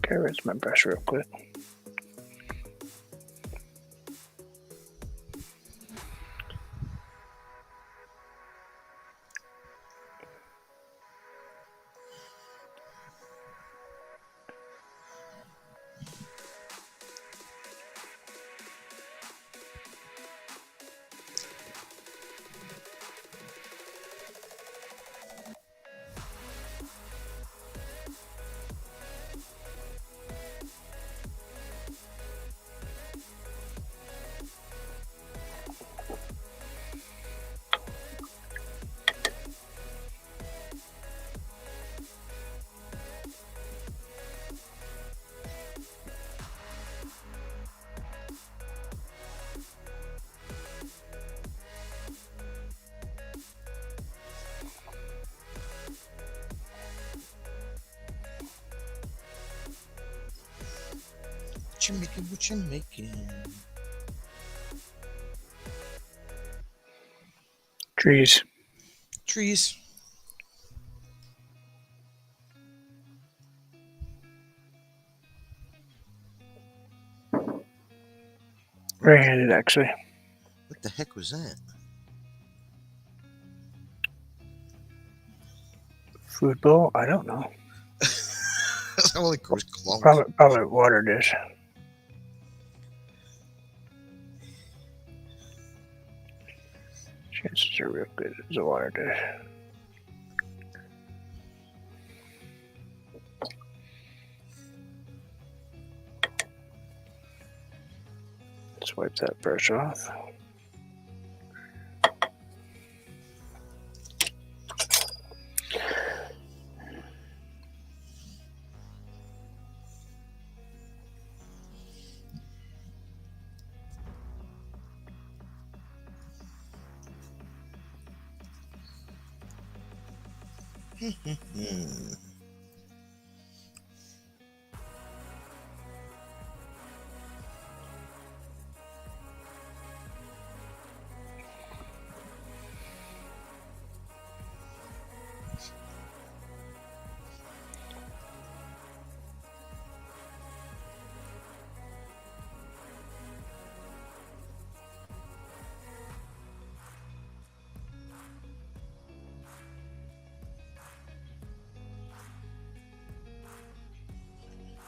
Okay, rinse my brush real quick. What you making? What you making? Trees. Trees. Right-handed, actually. What the heck was that? Food bowl? I don't know. Holy course, clunk. Probably water dish. Chances are real good it's a water dish. Let's wipe that brush off.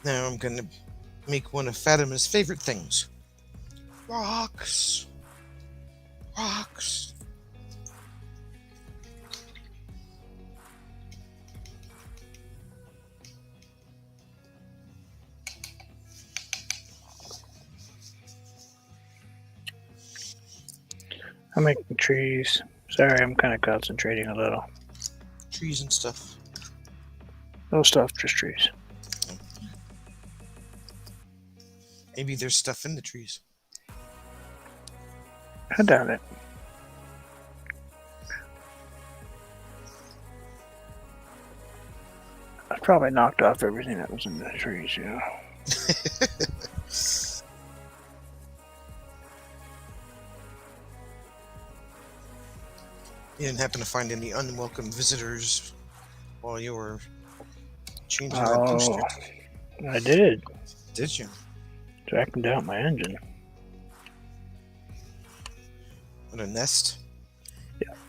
Now I'm gonna make one of Fatima's favorite things. Rocks. Rocks. I'm making trees. Sorry, I'm kind of concentrating a little. Trees and stuff. No stuff, just trees. Maybe there's stuff in the trees. I doubt it. I probably knocked off everything that was in the trees, you know. You didn't happen to find any unwelcome visitors while you were changing that booster? I did. Did you? Tracking down my engine. What a nest.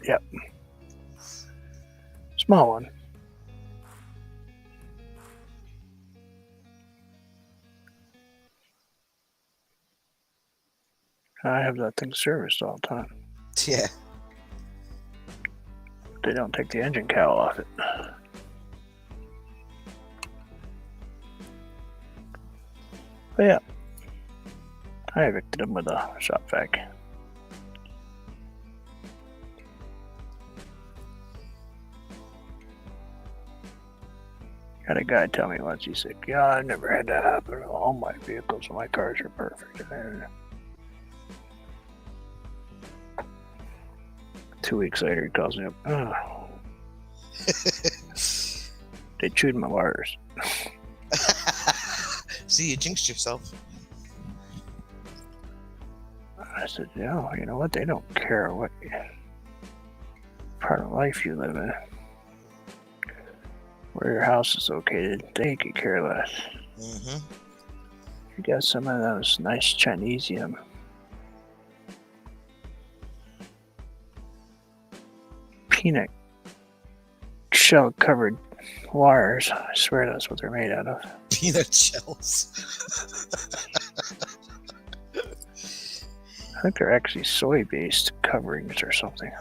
Yep. Small one. I have that thing serviced all the time. Yeah. They don't take the engine cowl off it. But yeah, I evicted him with a shop vac. Had a guy tell me once, he said, yeah, I've never had that happen. All my vehicles, my cars are perfect. And 2 weeks later, he calls me up. Oh. They chewed my wires. See, you jinxed yourself. I said, yeah, you know what? They don't care what part of life you live in. Where your house is located, they could care less. Mm-hmm. You got some of those nice Chinesium peanut shell covered wires. I swear that's what they're made out of. Peanut shells. I think they're actually soy based coverings or something.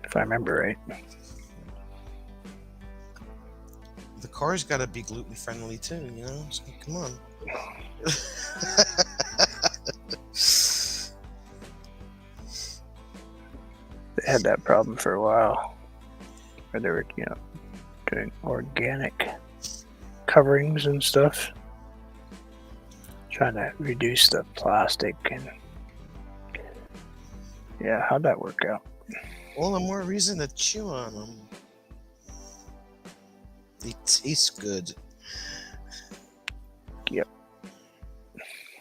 If I remember right. The car's got to be gluten friendly too, you know? So, come on. They had that problem for a while where they were, doing organic coverings and stuff, trying to reduce the plastic. And yeah, how'd that work out? All the more reason to chew on them. They taste good. Yep.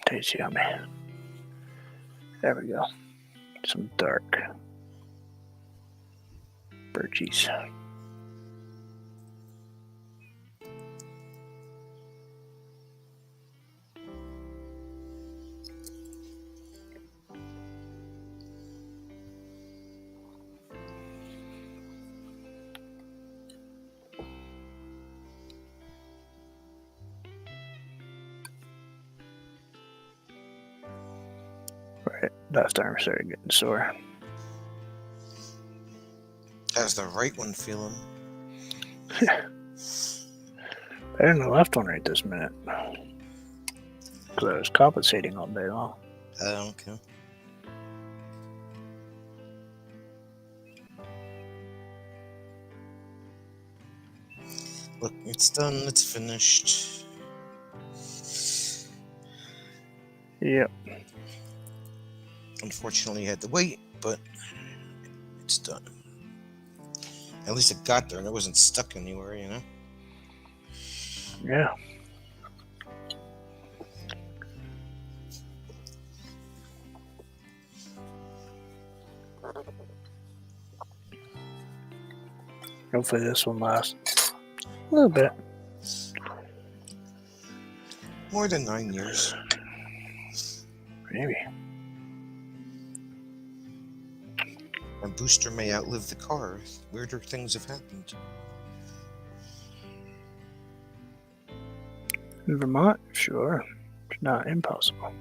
Tastes yummy. There we go. Some dark birchies. Right, last arm started getting sore. How's the right one feeling? Better than the left one right this minute. Because I was compensating all day long. Okay. Look, it's done. It's finished. Yep. Unfortunately, you had to wait, but it's done. At least it got there and it wasn't stuck anywhere, you know? Yeah. Hopefully this one lasts a little bit. More than 9 years. Maybe. A booster may outlive the car. Weirder things have happened. In Vermont, sure. It's not impossible.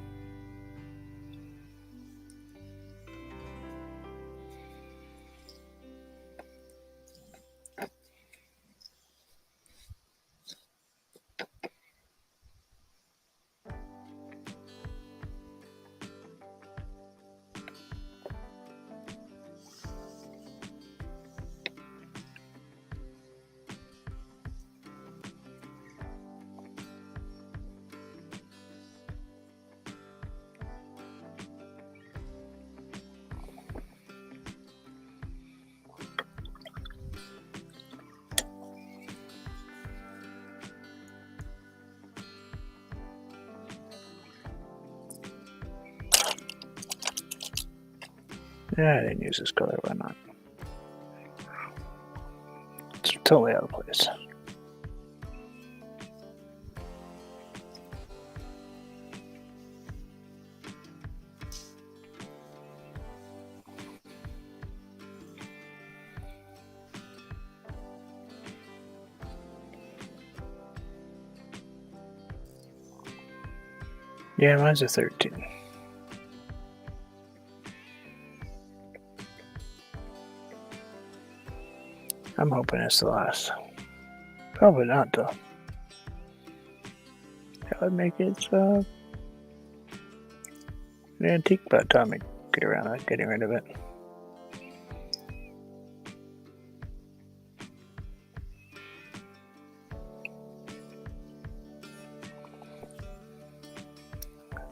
I didn't use this color. Why not? It's totally out of place. Yeah, mine's a 13. I'm hoping it's the last. Probably not, though. That would make it an antique by the time I get around to getting rid of it.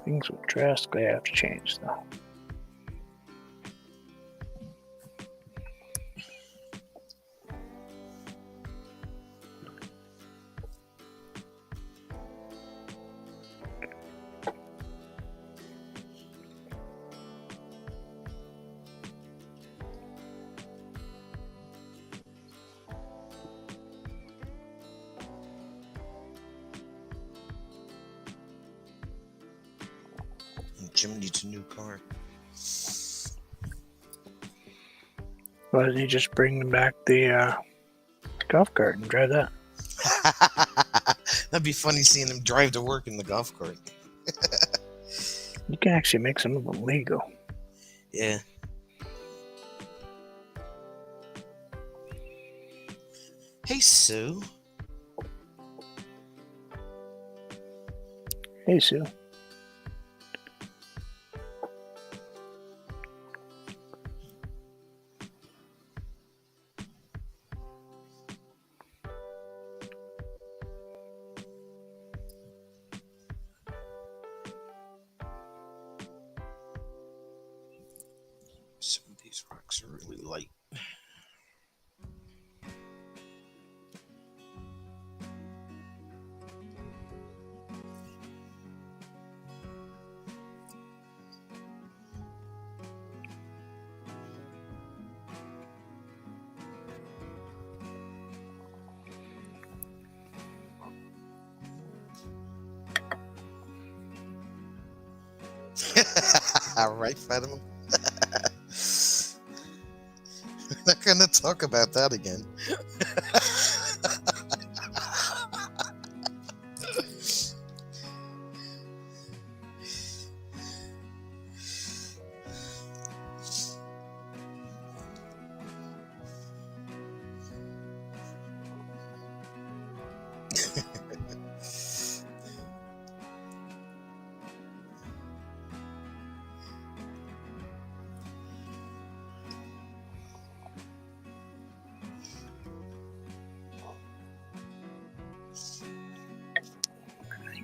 Things would drastically have to change, though. Jim needs a new car. Why didn't you just bring back the golf cart and drive that? That'd be funny seeing him drive to work in the golf cart. You can actually make some of them legal. Yeah. Hey, Sue. Hey, Sue. Some of these rocks are really light. All right, Fatima. We're not going to talk about that again.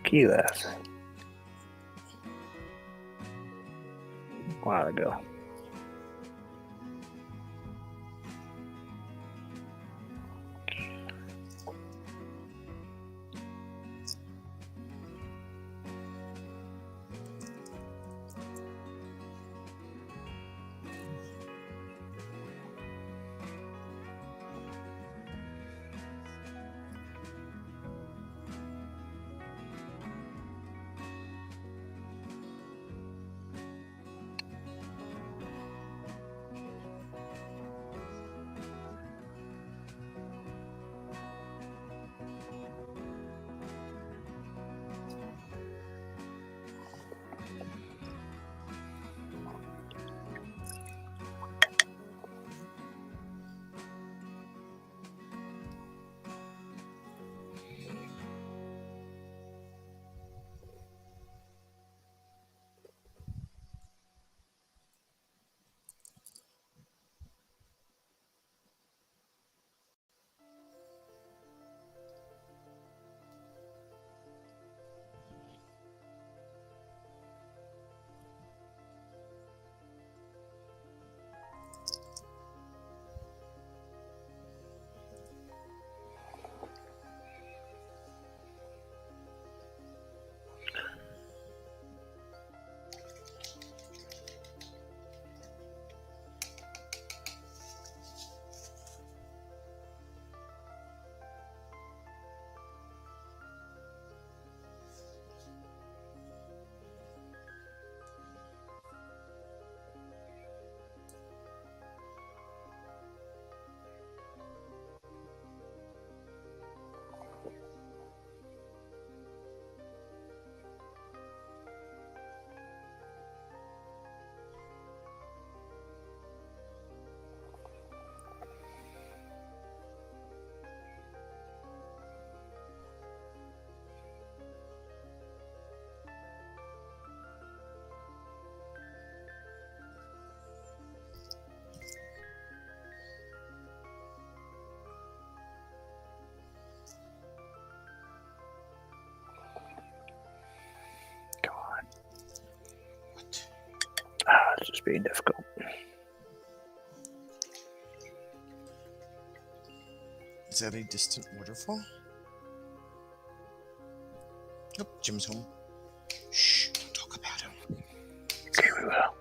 He left a while ago. being difficult. Is that a distant waterfall? Oh, Jim's home. Shh, don't talk about him. Okay, we will.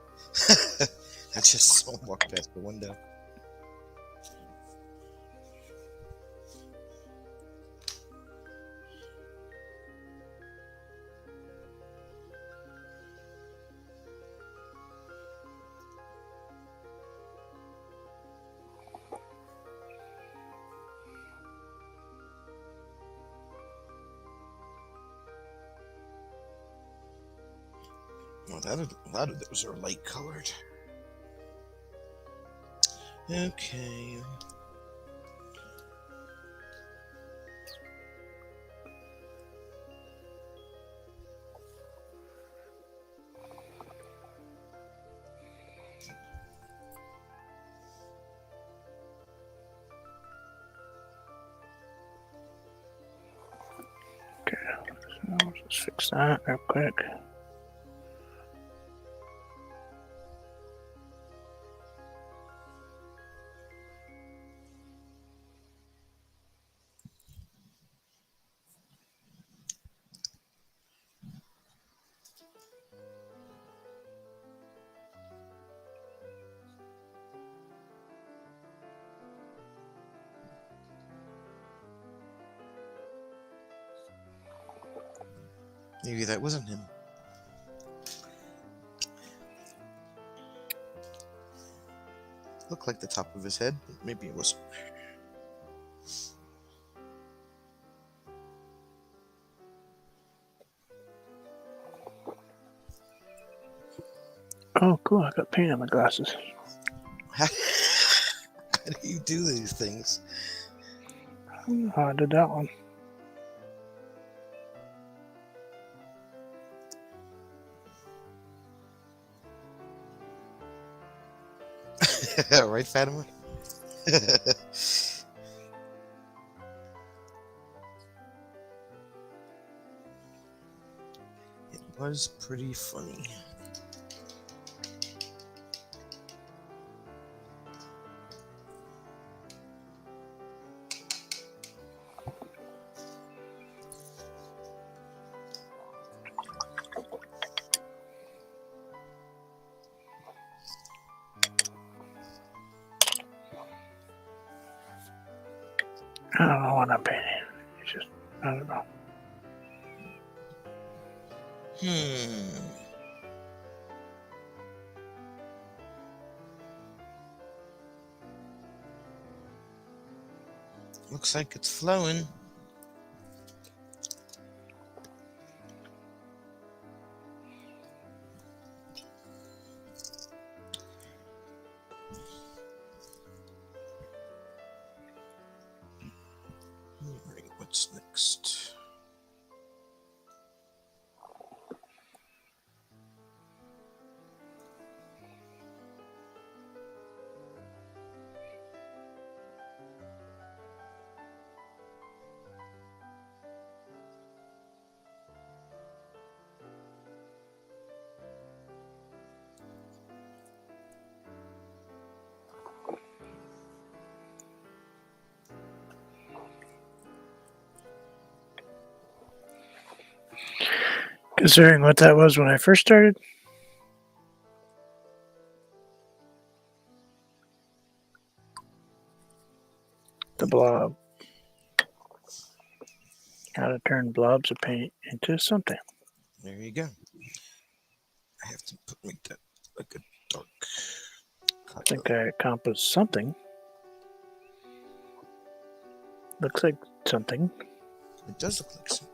I just saw him walk past the window. Well, a lot of those are light colored. Okay. Okay, so let's just fix that real quick. Maybe that wasn't him. Looked like the top of his head, but maybe it wasn't. Oh, cool! I got paint on my glasses. How do you do these things? I don't know how I did that one. Right, Fatima? It was pretty funny. I don't know what I'm painting. It's just, I don't know. Looks like it's flowing. Alright, what's next? Considering what that was when I first started. The blob. How to turn blobs of paint into something. There you go. I have to make that like a dark I think I accomplished something. Looks like something. It does look like something.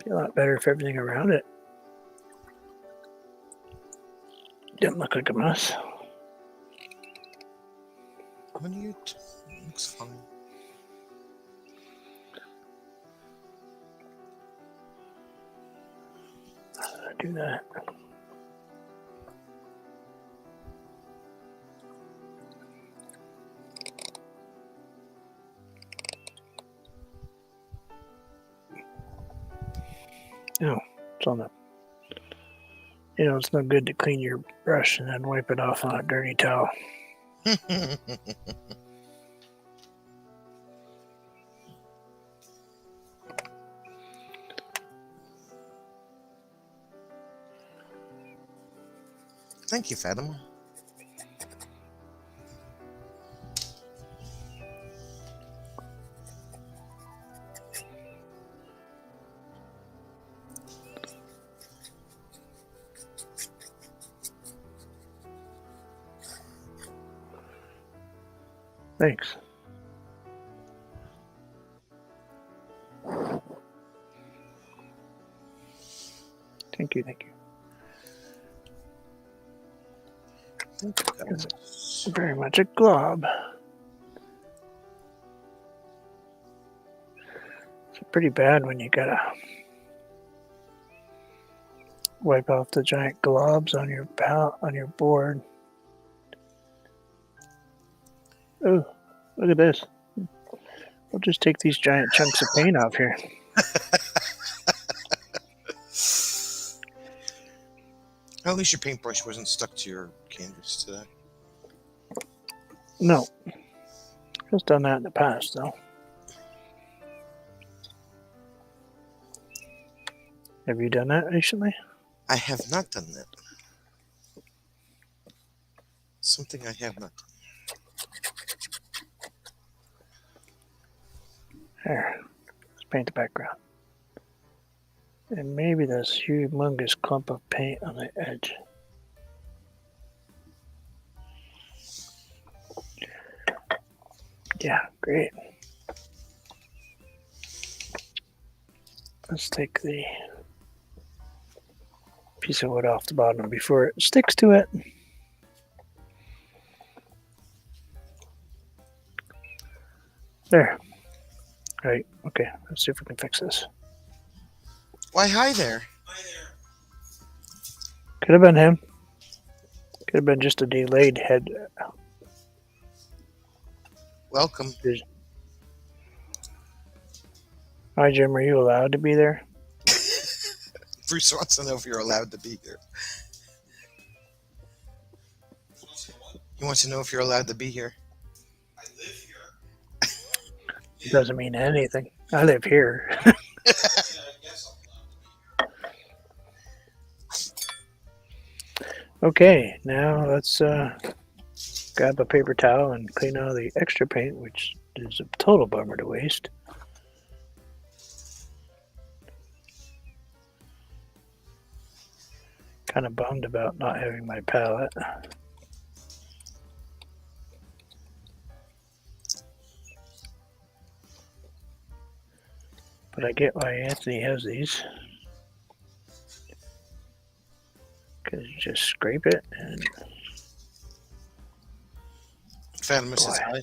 Be a lot better if everything around it didn't look like a mess. What do you? Looks fine. How did I do that? No, it's on the. It's no good to clean your brush and then wipe it off on a dirty towel. Thank you, Fatima. Thanks. Thank you. It's very much a glob. It's pretty bad when you gotta wipe off the giant globs on your board. Oh, look at this. We'll just take these giant chunks of paint off here. At least your paintbrush wasn't stuck to your canvas today. No. Just done that in the past, though. Have you done that recently? I have not done that. Something I have not done. There. Let's paint the background. And maybe this humongous clump of paint on the edge. Yeah, great. Let's take the piece of wood off the bottom before it sticks to it. There. Right, okay, let's see if we can fix this. Why, hi there. Could have been him. Could have been just a delayed head. Welcome. Hi, Jim, are you allowed to be there? Bruce wants to know if you're allowed to be here. He wants to know if you're allowed to be here. I live here. It doesn't mean anything. I live here. Okay, now let's grab a paper towel and clean all the extra paint, which is a total bummer to waste. Kind of bummed about not having my palette. But I get why Anthony has these. Because you just scrape it and... Fatima says hi.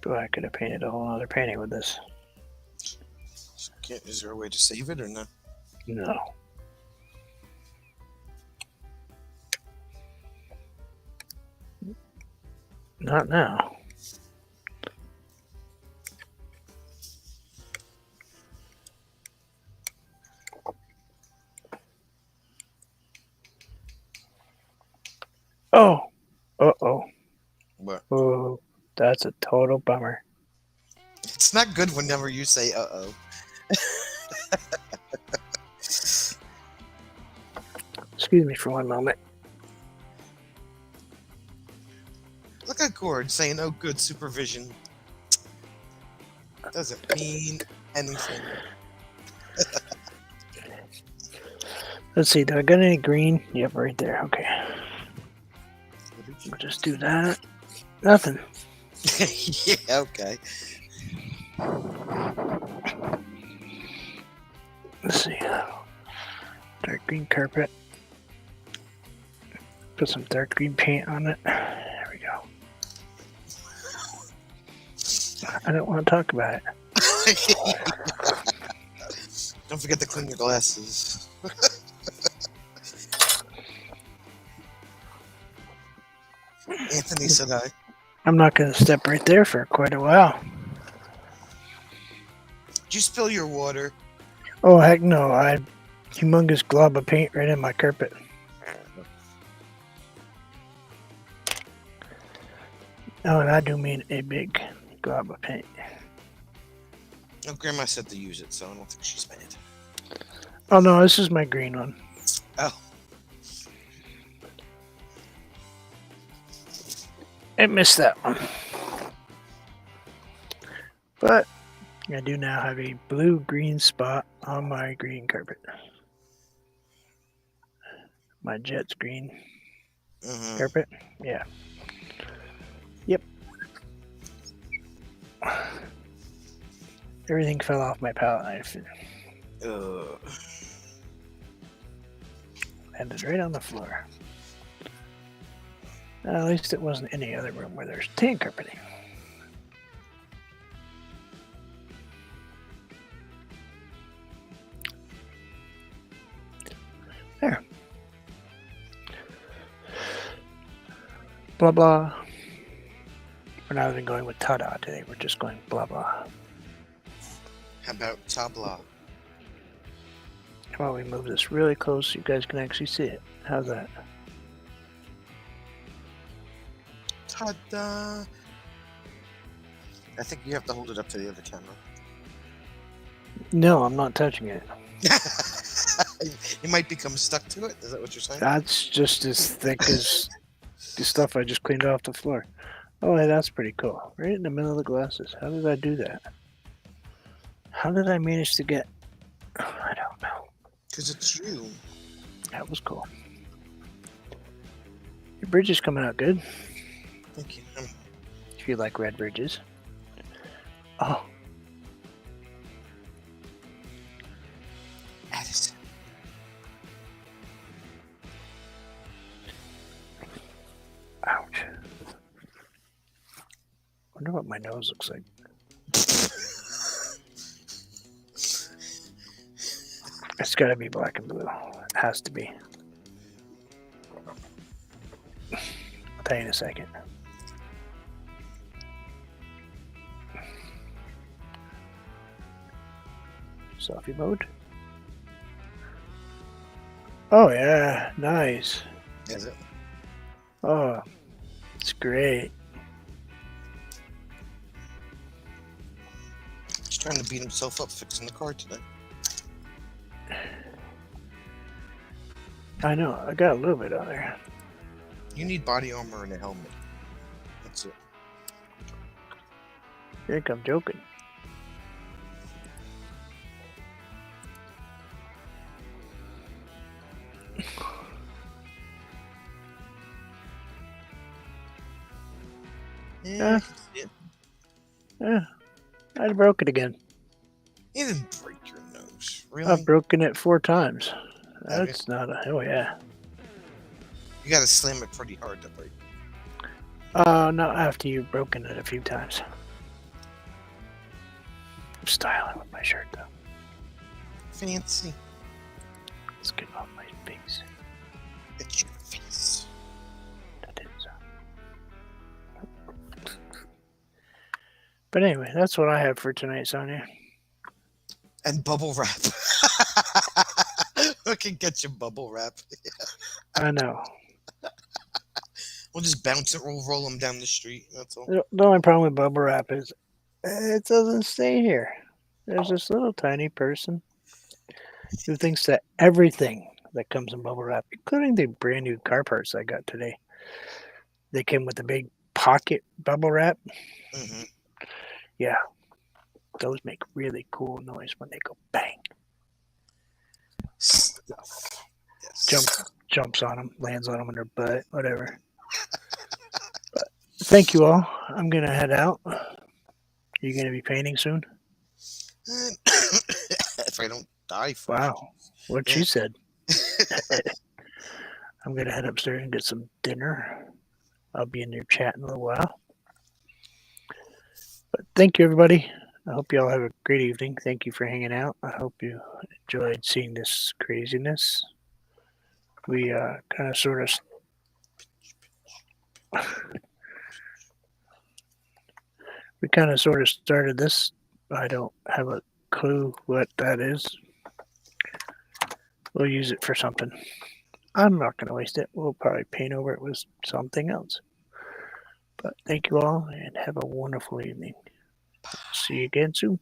Boy, I could have painted a whole other painting with this. Is there a way to save it or not? No. Not now. Oh. Uh-oh. What? Oh, that's a total bummer. It's not good whenever you say uh-oh. Excuse me for one moment. Look at Gord saying, oh, good supervision. Doesn't mean anything. Let's see, do I got any green? Yep, right there. Okay. We'll just do that. Nothing. Yeah, okay. Let's see. Dark green carpet. Put some dark green paint on it. There we go. I don't want to talk about it. Don't forget to clean your glasses. Anthony said hi. I'm not going to step right there for quite a while. Did you spill your water? Oh heck no! I humongous glob of paint right in my carpet. Oh, and I do mean a big glob of paint. No, Grandma said to use it, so I don't think she's mad. Oh no, this is my green one. Oh, I missed that one. But I do now have a blue-green spot on my green carpet. My Jets green carpet. Yeah. Yep. Everything fell off my palette knife and landed right on the floor. At least it wasn't any other room where there's tan carpeting. There. Blah blah. We're not even going with ta-da today. We're just going blah blah. How about tabla? How about we move this really close so you guys can actually see it? How's that? Ta-da! I think you have to hold it up to the other camera. No, I'm not touching it. You might become stuck to it. Is that what you're saying? That's just as thick as the stuff I just cleaned off the floor. Oh, hey, that's pretty cool. Right in the middle of the glasses. How did I do that? How did I manage to get... I don't know. Because it's you. That was cool. Your bridge is coming out good. Thank you. If you like red bridges. Oh. Addison. Ouch. Wonder what my nose looks like. It's gotta be black and blue. It has to be. I'll tell you in a second. Selfie mode. Oh yeah, nice. Is it? Oh, it's great. He's trying to beat himself up fixing the car today. I know, I got a little bit on there. You need body armor and a helmet. That's it. I think I'm joking. Yeah. Yeah, I broke it again. You didn't break your nose. Really? I've broken it 4 times. Okay. That's not a... Oh yeah. You gotta slam it pretty hard to break. Not after you've broken it a few times. I'm styling with my shirt though. Fancy. Let's get off my face. It's your face. That is. But anyway, that's what I have for tonight, Sonia. And bubble wrap. We can get you bubble wrap. I know. We'll just bounce it, we'll roll them down the street. That's all. The only problem with bubble wrap is it doesn't stay here. There's this little tiny person who thinks that everything that comes in bubble wrap, including the brand new car parts I got today, they came with a big pocket bubble wrap. Mm-hmm. Yeah, those make really cool noise when they go bang. Stuff. Yes. Jumps on them, lands on them in their butt, whatever. But thank you all. I'm gonna head out. You gonna be painting soon? If I don't die first. Wow, what Yeah. she said. I'm gonna head upstairs and get some dinner. I'll be in your chat in a little while. But thank you, everybody. I hope you all have a great evening. Thank you for hanging out. I hope you enjoyed seeing this craziness. We kind of sort of started this. I don't have a clue what that is. We'll use it for something. I'm not going to waste it. We'll probably paint over it with something else. But thank you all and have a wonderful evening. See you again soon.